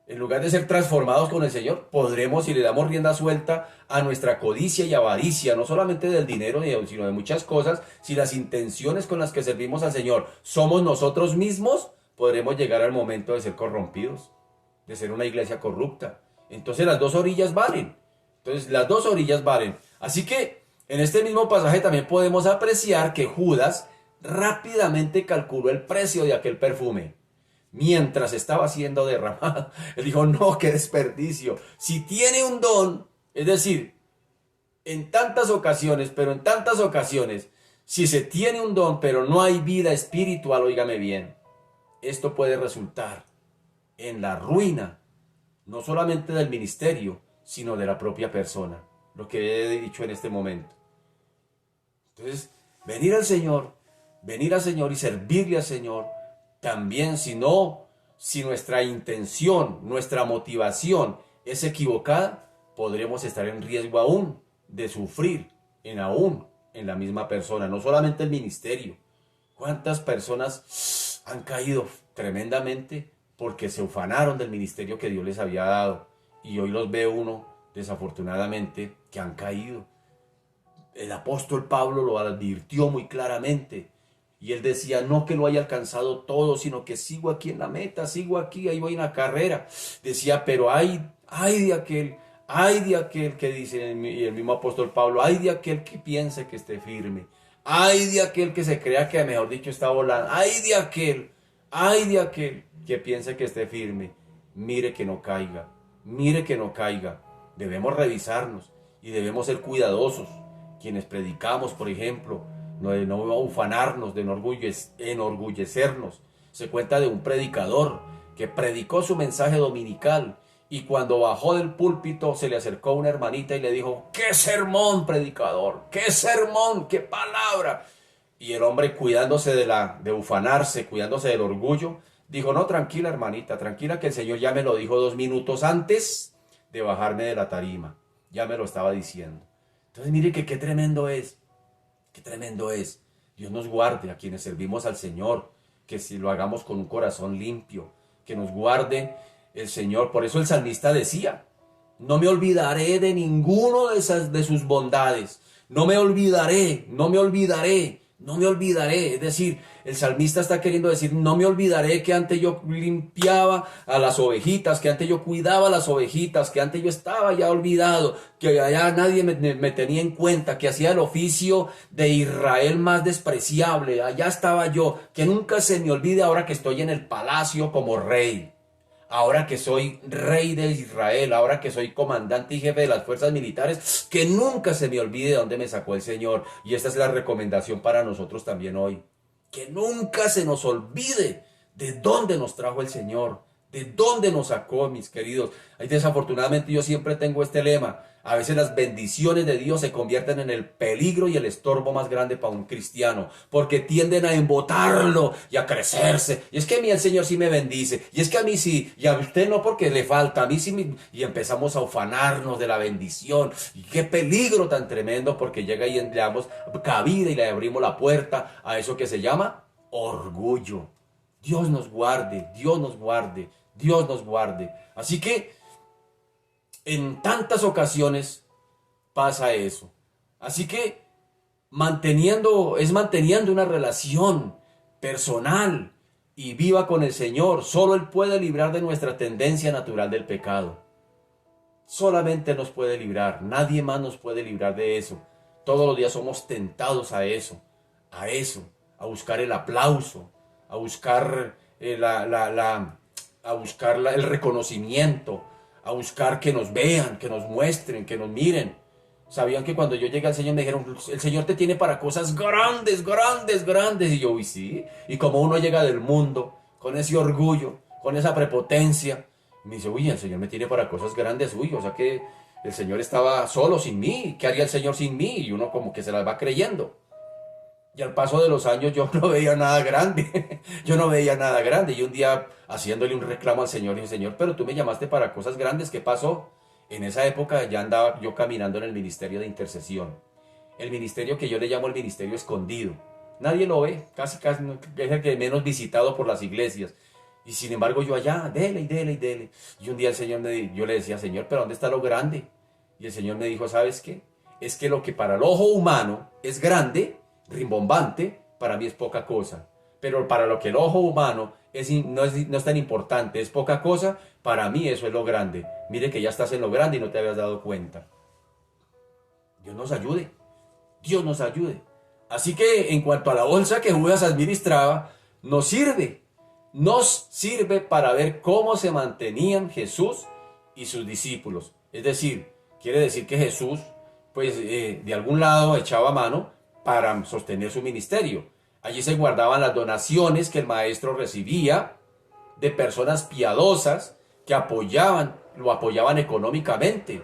En lugar de ser transformados con el Señor, podremos, si le damos rienda suelta a nuestra codicia y avaricia, no solamente del dinero, sino de muchas cosas, si las intenciones con las que servimos al Señor somos nosotros mismos, podremos llegar al momento de ser corrompidos, de ser una iglesia corrupta. Entonces las dos orillas valen. Así que en este mismo pasaje también podemos apreciar que Judas rápidamente calculó el precio de aquel perfume. Mientras estaba siendo derramado, él dijo, no, qué desperdicio. Si tiene un don, es decir, en tantas ocasiones, si se tiene un don, pero no hay vida espiritual, óigame bien, esto puede resultar en la ruina, no solamente del ministerio, sino de la propia persona, lo que he dicho en este momento. Entonces, venir al Señor y servirle al Señor, también si nuestra intención, nuestra motivación es equivocada, podremos estar en riesgo aún de sufrir en la misma persona, no solamente el ministerio. ¿Cuántas personas han caído tremendamente porque se ufanaron del ministerio que Dios les había dado? Y hoy los ve uno desafortunadamente, que han caído. El apóstol Pablo lo advirtió muy claramente. Y él decía, no que lo haya alcanzado todo, sino que sigo aquí en la meta, sigo aquí, ahí voy en la carrera. Decía, pero ay de aquel que dice, y el mismo apóstol Pablo, ay de aquel que piense que esté firme, ay de aquel que se crea que, mejor dicho, está volando, ay de aquel que piense que esté firme, mire que no caiga, mire que no caiga. Debemos revisarnos y debemos ser cuidadosos. Quienes predicamos, por ejemplo, no de no ufanarnos, de no enorgullecernos. Se cuenta de un predicador que predicó su mensaje dominical y cuando bajó del púlpito se le acercó una hermanita y le dijo, ¡qué sermón, predicador! ¡Qué sermón! ¡Qué palabra! Y el hombre, cuidándose de ufanarse, cuidándose del orgullo, dijo, no, tranquila hermanita, tranquila que el Señor ya me lo dijo 2 minutos antes de bajarme de la tarima. Ya me lo estaba diciendo. Entonces mire que qué tremendo es. Qué tremendo es. Dios nos guarde a quienes servimos al Señor, que si lo hagamos con un corazón limpio, que nos guarde el Señor. Por eso el salmista decía, no me olvidaré de ninguno de sus bondades. No me olvidaré, no me olvidaré, no me olvidaré. Es decir, el salmista está queriendo decir, no me olvidaré que antes yo limpiaba a las ovejitas, que antes yo cuidaba a las ovejitas, que antes yo estaba ya olvidado, que allá nadie me tenía en cuenta, que hacía el oficio de Israel más despreciable. Allá estaba yo, que nunca se me olvide ahora que estoy en el palacio como rey. Ahora que soy rey de Israel, ahora que soy comandante y jefe de las fuerzas militares, que nunca se me olvide de dónde me sacó el Señor. Y esta es la recomendación para nosotros también hoy. Que nunca se nos olvide de dónde nos trajo el Señor, de dónde nos sacó, mis queridos. Ahí desafortunadamente yo siempre tengo este lema. A veces las bendiciones de Dios se convierten en el peligro y el estorbo más grande para un cristiano, porque tienden a embotarlo y a crecerse. Y es que a mí el Señor sí me bendice, y es que a mí sí, y a usted no porque le falta, a mí sí y empezamos a ufanarnos de la bendición. Y qué peligro tan tremendo, porque llega y le damos cabida y le abrimos la puerta a eso que se llama orgullo. Dios nos guarde, Dios nos guarde, Dios nos guarde. Así que en tantas ocasiones pasa eso. Así que manteniendo una relación personal y viva con el Señor. Solo Él puede librar de nuestra tendencia natural del pecado. Solamente nos puede librar. Nadie más nos puede librar de eso. Todos los días somos tentados a eso, a buscar el aplauso, a buscar el reconocimiento, a buscar que nos vean, que nos muestren, que nos miren. Sabían que cuando yo llegué al Señor me dijeron, el Señor te tiene para cosas grandes, grandes, grandes. Y yo, uy, sí. Y como uno llega del mundo, con ese orgullo, con esa prepotencia, me dice, uy, el Señor me tiene para cosas grandes, uy, o sea que el Señor estaba solo sin mí. ¿Qué haría el Señor sin mí? Y uno como que se las va creyendo. Y al paso de los años yo no veía nada grande. Yo no veía nada grande. Y un día haciéndole un reclamo al Señor, dije, Señor, pero tú me llamaste para cosas grandes. ¿Qué pasó? En esa época ya andaba yo caminando en el ministerio de intercesión. El ministerio que yo le llamo el ministerio escondido. Nadie lo ve. Casi es el que menos visitado por las iglesias. Y sin embargo yo allá, dele. Y un día yo le decía, Señor, pero ¿dónde está lo grande? Y el Señor me dijo, ¿sabes qué? Es que lo que para el ojo humano es grande, rimbombante, para mí es poca cosa. Pero para lo que el ojo humano no es tan importante, es poca cosa, para mí eso es lo grande. Mire que ya estás en lo grande y no te habías dado cuenta. Dios nos ayude. Dios nos ayude. Así que en cuanto a la bolsa que Judas administraba, nos sirve para ver cómo se mantenían Jesús y sus discípulos. Es decir, quiere decir que Jesús, pues de algún lado echaba mano para sostener su ministerio. Allí se guardaban las donaciones que el maestro recibía de personas piadosas que lo apoyaban económicamente.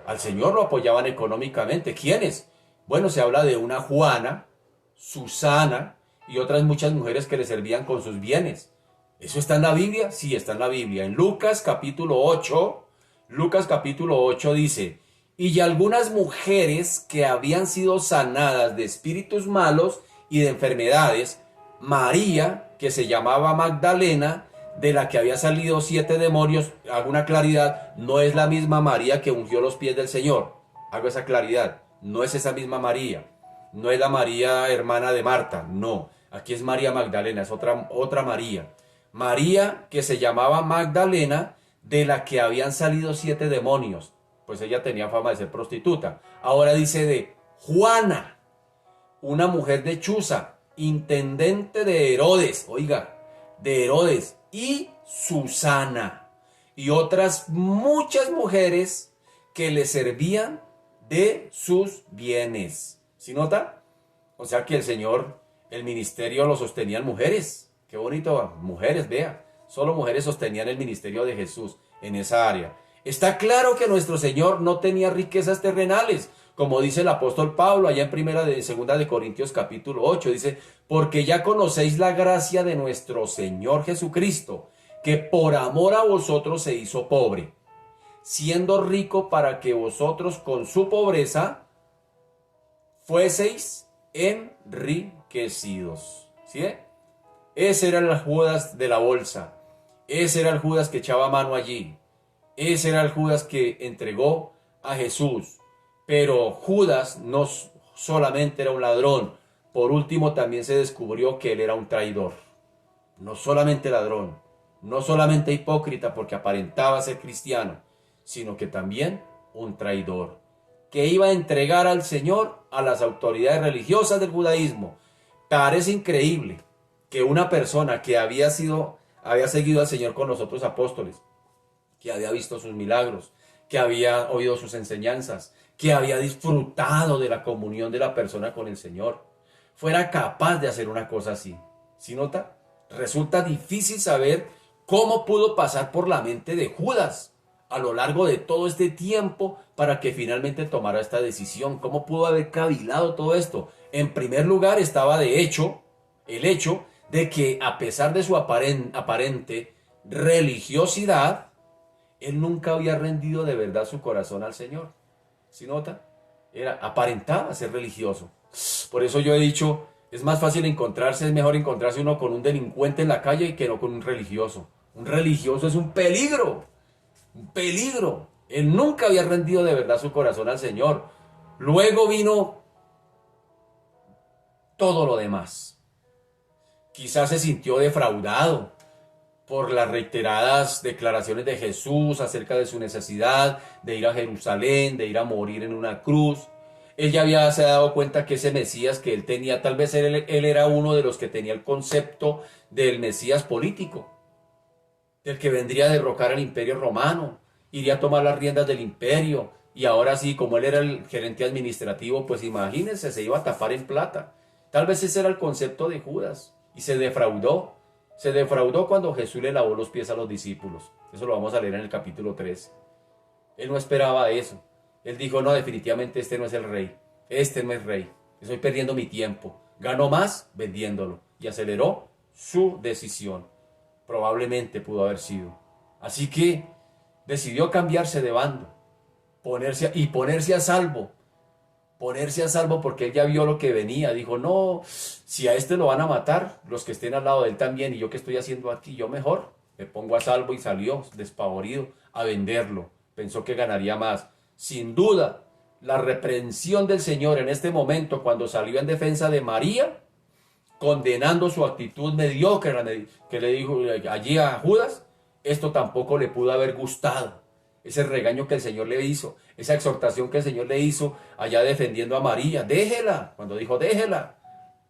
Al Señor lo apoyaban económicamente. ¿Quiénes? Bueno, se habla de una Juana, Susana y otras muchas mujeres que le servían con sus bienes. ¿Eso está en la Biblia? Sí, está en la Biblia. En Lucas capítulo 8 dice, y algunas mujeres que habían sido sanadas de espíritus malos y de enfermedades, María, que se llamaba Magdalena, de la que había salido 7 demonios. Hago una claridad, no es la misma María que ungió los pies del Señor. Hago esa claridad, no es esa misma María. No es la María hermana de Marta, no. Aquí es María Magdalena, es otra María. María que se llamaba Magdalena, de la que habían salido 7 demonios. Pues ella tenía fama de ser prostituta. Ahora dice de Juana, una mujer de Chuza, intendente de Herodes, oiga, de Herodes, y Susana, y otras muchas mujeres que le servían de sus bienes. ¿Sí nota? O sea que el Señor, el ministerio lo sostenían mujeres. Qué bonito, mujeres, vea. Solo mujeres sostenían el ministerio de Jesús en esa área. Está claro que nuestro Señor no tenía riquezas terrenales, como dice el apóstol Pablo allá en segunda de Corintios capítulo 8, dice, porque ya conocéis la gracia de nuestro Señor Jesucristo, que por amor a vosotros se hizo pobre, siendo rico para que vosotros con su pobreza fueseis enriquecidos. ¿Sí? Ese era el Judas de la bolsa. Ese era el Judas que echaba mano allí. Ese era el Judas que entregó a Jesús. Pero Judas no solamente era un ladrón. Por último, también se descubrió que él era un traidor. No solamente ladrón, no solamente hipócrita porque aparentaba ser cristiano, sino que también un traidor, que iba a entregar al Señor a las autoridades religiosas del judaísmo. Parece increíble que una persona que había seguido al Señor con los otros apóstoles, que había visto sus milagros, que había oído sus enseñanzas, que había disfrutado de la comunión de la persona con el Señor, fuera capaz de hacer una cosa así. ¿Sí nota? Resulta difícil saber cómo pudo pasar por la mente de Judas a lo largo de todo este tiempo para que finalmente tomara esta decisión. ¿Cómo pudo haber cavilado todo esto? En primer lugar estaba el hecho de que a pesar de su aparente religiosidad, él nunca había rendido de verdad su corazón al Señor. ¿Sí nota? Aparentaba ser religioso. Por eso yo he dicho, es mejor encontrarse uno con un delincuente en la calle que no con un religioso. Un religioso es un peligro. Un peligro. Él nunca había rendido de verdad su corazón al Señor. Luego vino todo lo demás. Quizás se sintió defraudado por las reiteradas declaraciones de Jesús acerca de su necesidad de ir a Jerusalén, de ir a morir en una cruz. Él ya se había dado cuenta que ese Mesías que él tenía, tal vez él era uno de los que tenía el concepto del Mesías político, del que vendría a derrocar al imperio romano, iría a tomar las riendas del imperio, y ahora sí, como él era el gerente administrativo, pues imagínense, se iba a tapar en plata. Tal vez ese era el concepto de Judas, y se defraudó. Se defraudó cuando Jesús le lavó los pies a los discípulos. Eso lo vamos a leer en el capítulo 13. Él no esperaba eso. Él dijo, no, definitivamente este no es el rey. Este no es rey. Estoy perdiendo mi tiempo. Ganó más vendiéndolo. Y aceleró su decisión. Probablemente pudo haber sido. Así que decidió cambiarse de bando. Ponerse a salvo. Ponerse a salvo porque él ya vio lo que venía. Dijo, no, si a este lo van a matar, los que estén al lado de él también, y yo qué estoy haciendo aquí, yo mejor me pongo a salvo, y salió despavorido a venderlo. Pensó que ganaría más. Sin duda, la reprensión del Señor en este momento, cuando salió en defensa de María, condenando su actitud mediocre que le dijo allí a Judas, esto tampoco le pudo haber gustado. Ese regaño que el Señor le hizo, esa exhortación que el Señor le hizo allá defendiendo a María, déjela, cuando dijo déjela,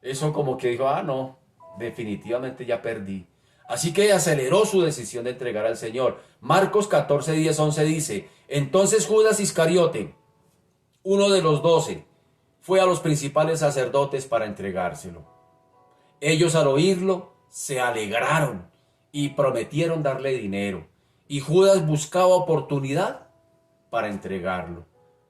eso como que dijo, no, definitivamente ya perdí. Así que aceleró su decisión de entregar al Señor. Marcos 14, 10, 11 dice, entonces Judas Iscariote, uno de los 12, fue a los principales sacerdotes para entregárselo. Ellos al oírlo se alegraron y prometieron darle dinero. Y Judas buscaba oportunidad para entregarlo.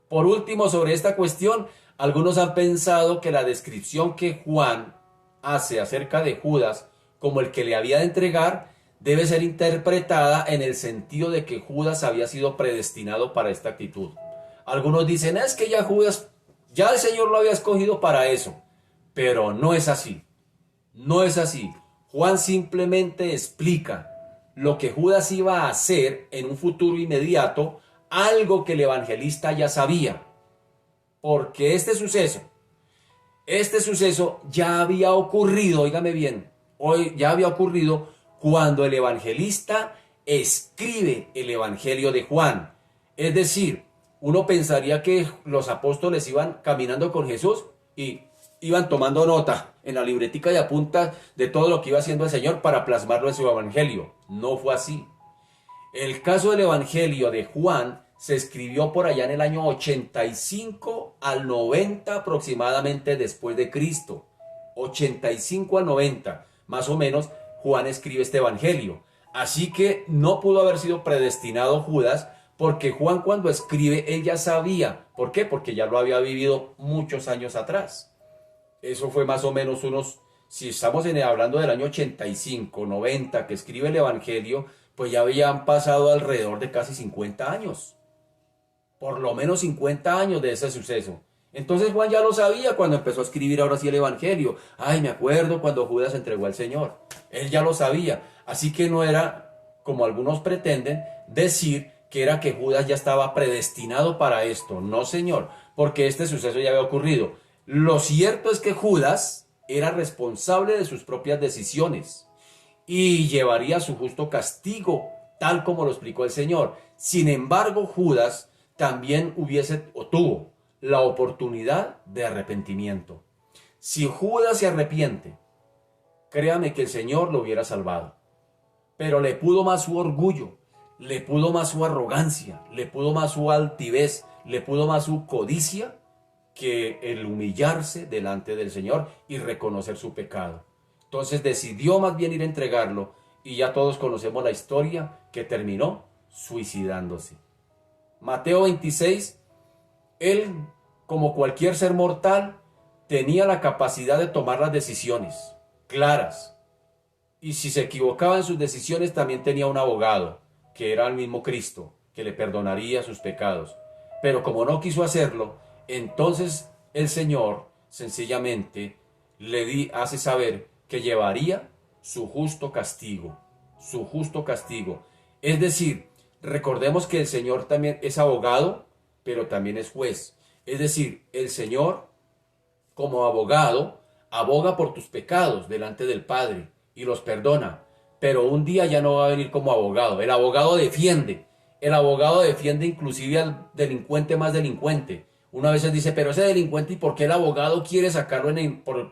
Por último, sobre esta cuestión, algunos han pensado que la descripción que Juan hace acerca de Judas como el que le había de entregar debe ser interpretada en el sentido de que Judas había sido predestinado para esta actitud. Algunos dicen, es que ya Judas, ya el Señor lo había escogido para eso. Pero no es así. No es así. Juan simplemente explica lo que Judas iba a hacer en un futuro inmediato, algo que el evangelista ya sabía, porque este suceso ya había ocurrido, óigame bien, hoy ya había ocurrido cuando el evangelista escribe el Evangelio de Juan. Es decir, uno pensaría que los apóstoles iban caminando con Jesús y iban tomando nota en la libretica de apuntas de todo lo que iba haciendo el Señor para plasmarlo en su Evangelio. No fue así. El caso del Evangelio de Juan se escribió por allá en el año 85 al 90 aproximadamente después de Cristo. 85 al 90, más o menos, Juan escribe este Evangelio. Así que no pudo haber sido predestinado Judas, porque Juan cuando escribe, él ya sabía. ¿Por qué? Porque ya lo había vivido muchos años atrás. Eso fue más o menos si estamos hablando del año 85, 90, que escribe el Evangelio, pues ya habían pasado alrededor de casi 50 años. Por lo menos 50 años de ese suceso. Entonces Juan ya lo sabía cuando empezó a escribir ahora sí el Evangelio. Ay, me acuerdo cuando Judas entregó al Señor. Él ya lo sabía. Así que no era, como algunos pretenden, decir que era que Judas ya estaba predestinado para esto. No, señor, porque este suceso ya había ocurrido. Lo cierto es que Judas era responsable de sus propias decisiones y llevaría su justo castigo, tal como lo explicó el Señor. Sin embargo, Judas también tuvo la oportunidad de arrepentimiento. Si Judas se arrepiente, créame que el Señor lo hubiera salvado. Pero le pudo más su orgullo, le pudo más su arrogancia, le pudo más su altivez, le pudo más su codicia, que el humillarse delante del Señor y reconocer su pecado. Entonces decidió más bien ir a entregarlo, y ya todos conocemos la historia, que terminó suicidándose. Mateo 26, él, como cualquier ser mortal, tenía la capacidad de tomar las decisiones claras. Y si se equivocaba en sus decisiones, también tenía un abogado, que era el mismo Cristo, que le perdonaría sus pecados. Pero como no quiso hacerlo, entonces el Señor sencillamente hace saber que llevaría su justo castigo. Su justo castigo. Es decir, recordemos que el Señor también es abogado, pero también es juez. Es decir, el Señor, como abogado, aboga por tus pecados delante del Padre y los perdona. Pero un día ya no va a venir como abogado. El abogado defiende. El abogado defiende inclusive al delincuente más delincuente. Una vez dice, pero ese delincuente, ¿y por qué el abogado quiere sacarlo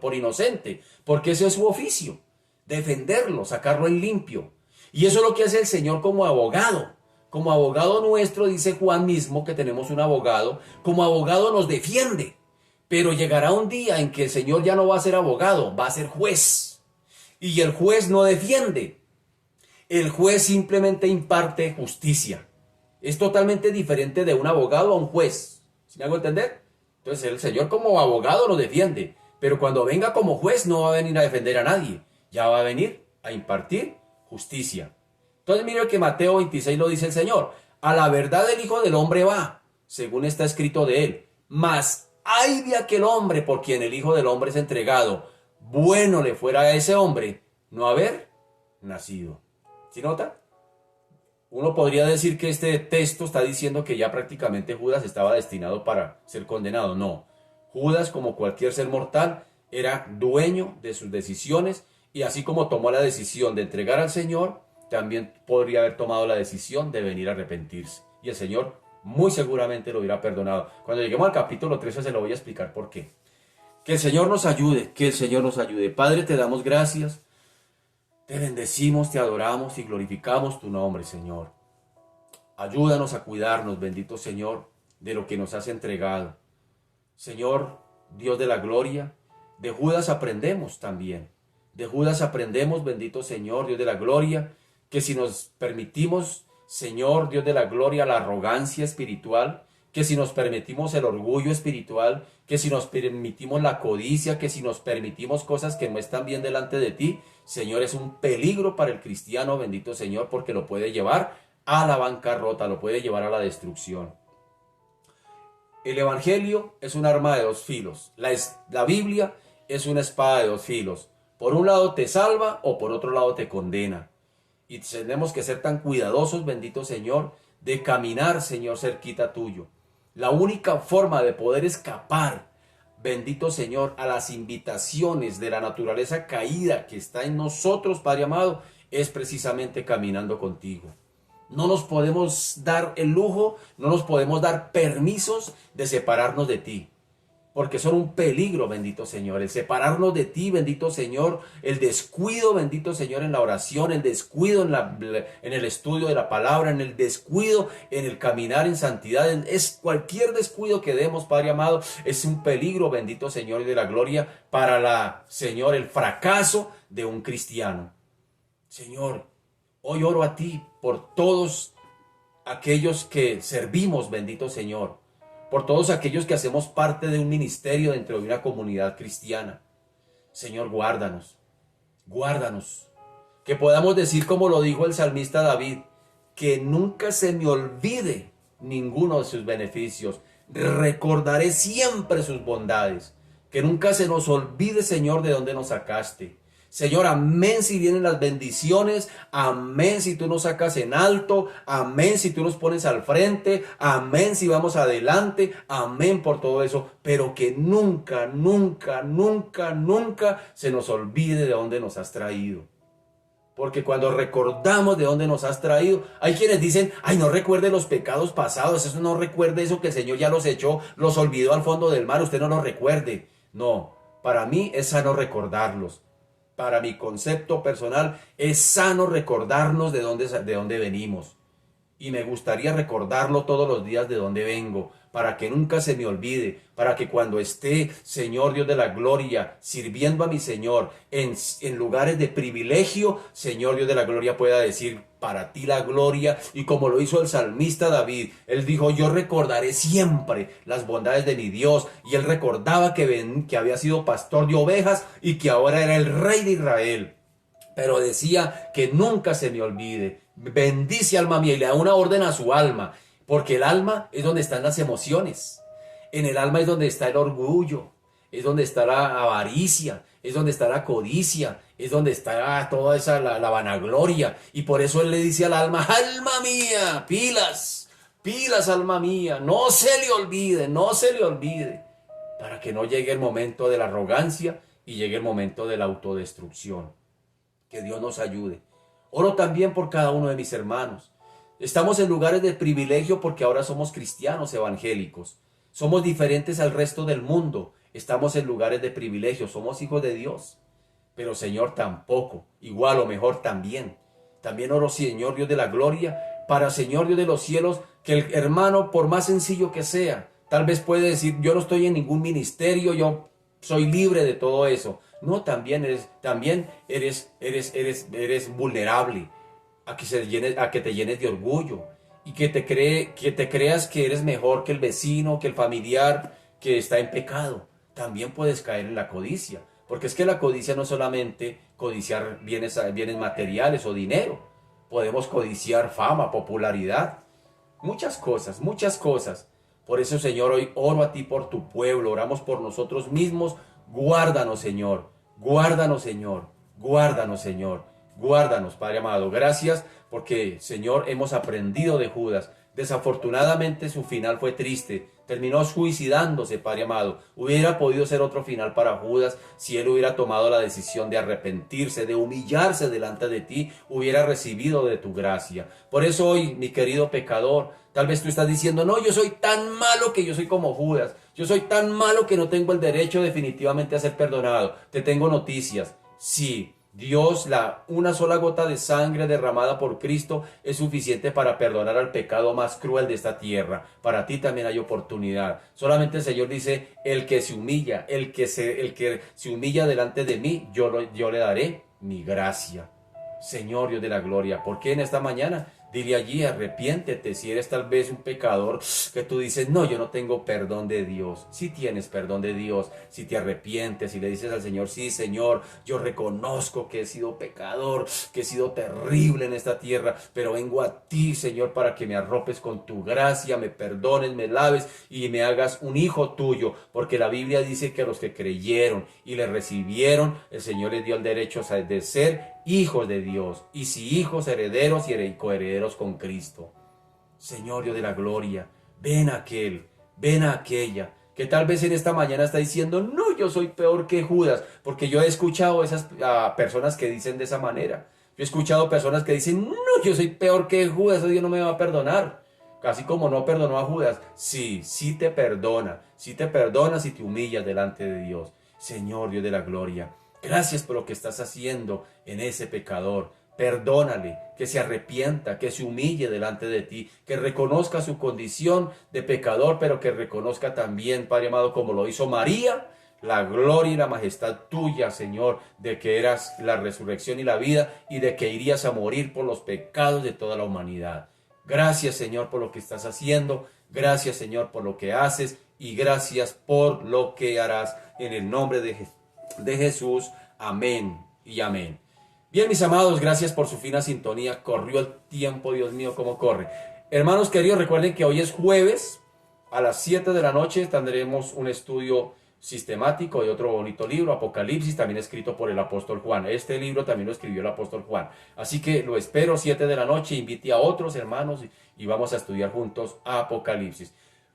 por inocente? Porque ese es su oficio. Defenderlo, sacarlo en limpio. Y eso es lo que hace el Señor como abogado. Como abogado nuestro, dice Juan mismo, que tenemos un abogado, como abogado nos defiende. Pero llegará un día en que el Señor ya no va a ser abogado, va a ser juez. Y el juez no defiende. El juez simplemente imparte justicia. Es totalmente diferente de un abogado a un juez. ¿Sí me hago entender? Entonces el Señor como abogado nos defiende. Pero cuando venga como juez no va a venir a defender a nadie. Ya va a venir a impartir justicia. Entonces mire que Mateo 26 lo dice el Señor. A la verdad el Hijo del Hombre va, según está escrito de él. Mas ay de aquel hombre por quien el Hijo del Hombre es entregado. Bueno le fuera a ese hombre no haber nacido. ¿Sí nota? Uno podría decir que este texto está diciendo que ya prácticamente Judas estaba destinado para ser condenado. No. Judas, como cualquier ser mortal, era dueño de sus decisiones, y así como tomó la decisión de entregar al Señor, también podría haber tomado la decisión de venir a arrepentirse. Y el Señor muy seguramente lo hubiera perdonado. Cuando lleguemos al capítulo 13 se lo voy a explicar por qué. Que el Señor nos ayude, que el Señor nos ayude. Padre, te damos gracias, te bendecimos, te adoramos y glorificamos tu nombre, Señor. Ayúdanos a cuidarnos, bendito Señor, de lo que nos has entregado. Señor, Dios de la gloria, de Judas aprendemos también. De Judas aprendemos, bendito Señor, Dios de la gloria, que si nos permitimos, Señor, Dios de la gloria, la arrogancia espiritual, que si nos permitimos el orgullo espiritual, que si nos permitimos la codicia, que si nos permitimos cosas que no están bien delante de ti, Señor, es un peligro para el cristiano, bendito Señor, porque lo puede llevar a la bancarrota, lo puede llevar a la destrucción. El Evangelio es un arma de dos filos. La Biblia es una espada de dos filos. Por un lado te salva o por otro lado te condena. Y tenemos que ser tan cuidadosos, bendito Señor, de caminar, Señor, cerquita tuyo. La única forma de poder escapar, bendito Señor, a las invitaciones de la naturaleza caída que está en nosotros, Padre amado, es precisamente caminando contigo. No nos podemos dar el lujo, no nos podemos dar permisos de separarnos de ti. Porque son un peligro, bendito Señor, el separarnos de ti, bendito Señor, el descuido, bendito Señor, en la oración, el descuido en el estudio de la palabra, en el descuido en el caminar en santidad, es cualquier descuido que demos, Padre amado, es un peligro, bendito Señor, y de la gloria para Señor, el fracaso de un cristiano. Señor, hoy oro a ti por todos aquellos que servimos, bendito Señor, por todos aquellos que hacemos parte de un ministerio dentro de una comunidad cristiana. Señor, guárdanos, guárdanos. Que podamos decir como lo dijo el salmista David, que nunca se me olvide ninguno de sus beneficios. Recordaré siempre sus bondades. Que nunca se nos olvide, Señor, de dónde nos sacaste. Señor, amén si vienen las bendiciones, amén si tú nos sacas en alto, amén si tú nos pones al frente, amén si vamos adelante, amén por todo eso, pero que nunca, nunca, nunca, nunca se nos olvide de dónde nos has traído. Porque cuando recordamos de dónde nos has traído, hay quienes dicen, ay, no recuerde los pecados pasados, eso no recuerde eso que el Señor ya los echó, los olvidó al fondo del mar, usted no los recuerde. No, para mí es sano recordarlos. Para mi concepto personal, es sano recordarnos de dónde venimos. Y me gustaría recordarlo todos los días de dónde vengo, para que nunca se me olvide, para que cuando esté, Señor Dios de la gloria, sirviendo a mi Señor en lugares de privilegio, Señor Dios de la gloria pueda decir, para ti la gloria, y como lo hizo el salmista David, él dijo, yo recordaré siempre las bondades de mi Dios, y él recordaba que había sido pastor de ovejas y que ahora era el rey de Israel. Pero decía que nunca se me olvide. Bendice alma mía y le da una orden a su alma. Porque el alma es donde están las emociones. En el alma es donde está el orgullo. Es donde está la avaricia. Es donde está la codicia. Es donde está toda esa la vanagloria. Y por eso él le dice al alma, alma mía, pilas, pilas alma mía. No se le olvide, no se le olvide. Para que no llegue el momento de la arrogancia y llegue el momento de la autodestrucción. Que Dios nos ayude. Oro también por cada uno de mis hermanos. Estamos en lugares de privilegio porque ahora somos cristianos evangélicos. Somos diferentes al resto del mundo. Estamos en lugares de privilegio. Somos hijos de Dios. Pero Señor, tampoco. Igual o mejor también. También oro, Señor Dios de la gloria, para Señor Dios de los cielos, que el hermano, por más sencillo que sea, tal vez puede decir, yo no estoy en ningún ministerio, yo soy libre de todo eso. No, también eres vulnerable a que te llenes de orgullo y que te creas que eres mejor que el vecino, que el familiar que está en pecado. También puedes caer en la codicia, porque es que la codicia no es solamente codiciar bienes materiales o dinero. Podemos codiciar fama, popularidad, muchas cosas, muchas cosas. Por eso, Señor, hoy oro a ti por tu pueblo, oramos por nosotros mismos. Guárdanos, Señor. Guárdanos, Señor. Guárdanos, Señor. Guárdanos, Padre amado. Gracias porque, Señor, hemos aprendido de Judas. Desafortunadamente su final fue triste. Terminó suicidándose, Padre amado. Hubiera podido ser otro final para Judas si él hubiera tomado la decisión de arrepentirse, de humillarse delante de ti, hubiera recibido de tu gracia. Por eso hoy, mi querido pecador, tal vez tú estás diciendo, no, yo soy tan malo que yo soy como Judas. Yo soy tan malo que no tengo el derecho definitivamente a ser perdonado. Te tengo noticias. Sí, Dios, una sola gota de sangre derramada por Cristo es suficiente para perdonar al pecado más cruel de esta tierra. Para ti también hay oportunidad. Solamente el Señor dice, el que se humilla, el que se humilla delante de mí, yo le daré mi gracia. Señor Dios de la gloria, ¿por qué en esta mañana? Dile allí, arrepiéntete. Si eres tal vez un pecador que tú dices, no, yo no tengo perdón de Dios. Sí tienes perdón de Dios. Si te arrepientes y le dices al Señor, sí, Señor, yo reconozco que he sido pecador, que he sido terrible en esta tierra, pero vengo a ti, Señor, para que me arropes con tu gracia, me perdones, me laves y me hagas un hijo tuyo. Porque la Biblia dice que a los que creyeron y le recibieron, el Señor les dio el derecho de ser hijos de Dios, y si hijos, herederos y coherederos con Cristo. Señor Dios de la gloria, ven a aquel, ven a aquella, que tal vez en esta mañana está diciendo, no, yo soy peor que Judas, porque yo he escuchado esas personas que dicen de esa manera. Yo he escuchado personas que dicen, no, yo soy peor que Judas, Dios no me va a perdonar. Así como no perdonó a Judas, sí te perdona si te humillas delante de Dios. Señor Dios de la gloria, gracias por lo que estás haciendo en ese pecador. Perdónale, que se arrepienta, que se humille delante de ti, que reconozca su condición de pecador, pero que reconozca también, Padre amado, como lo hizo María, la gloria y la majestad tuya, Señor, de que eras la resurrección y la vida y de que irías a morir por los pecados de toda la humanidad. Gracias, Señor, por lo que estás haciendo. Gracias, Señor, por lo que haces y gracias por lo que harás en el nombre de Jesús. Amén y amén. Bien, mis amados, gracias por su fina sintonía. Corrió el tiempo, Dios mío, cómo corre. Hermanos queridos, recuerden que hoy es jueves. A las 7 de la noche tendremos un estudio sistemático de otro bonito libro, Apocalipsis, también escrito por el apóstol Juan. Este libro también lo escribió el apóstol Juan. Así que lo espero 7 de la noche. Invite a otros hermanos y vamos a estudiar juntos Apocalipsis.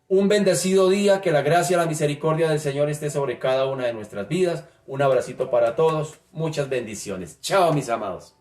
Un bendecido día, que la gracia y la misericordia del Señor esté sobre cada una de nuestras vidas. Un abracito para todos, muchas bendiciones. Chao, mis amados.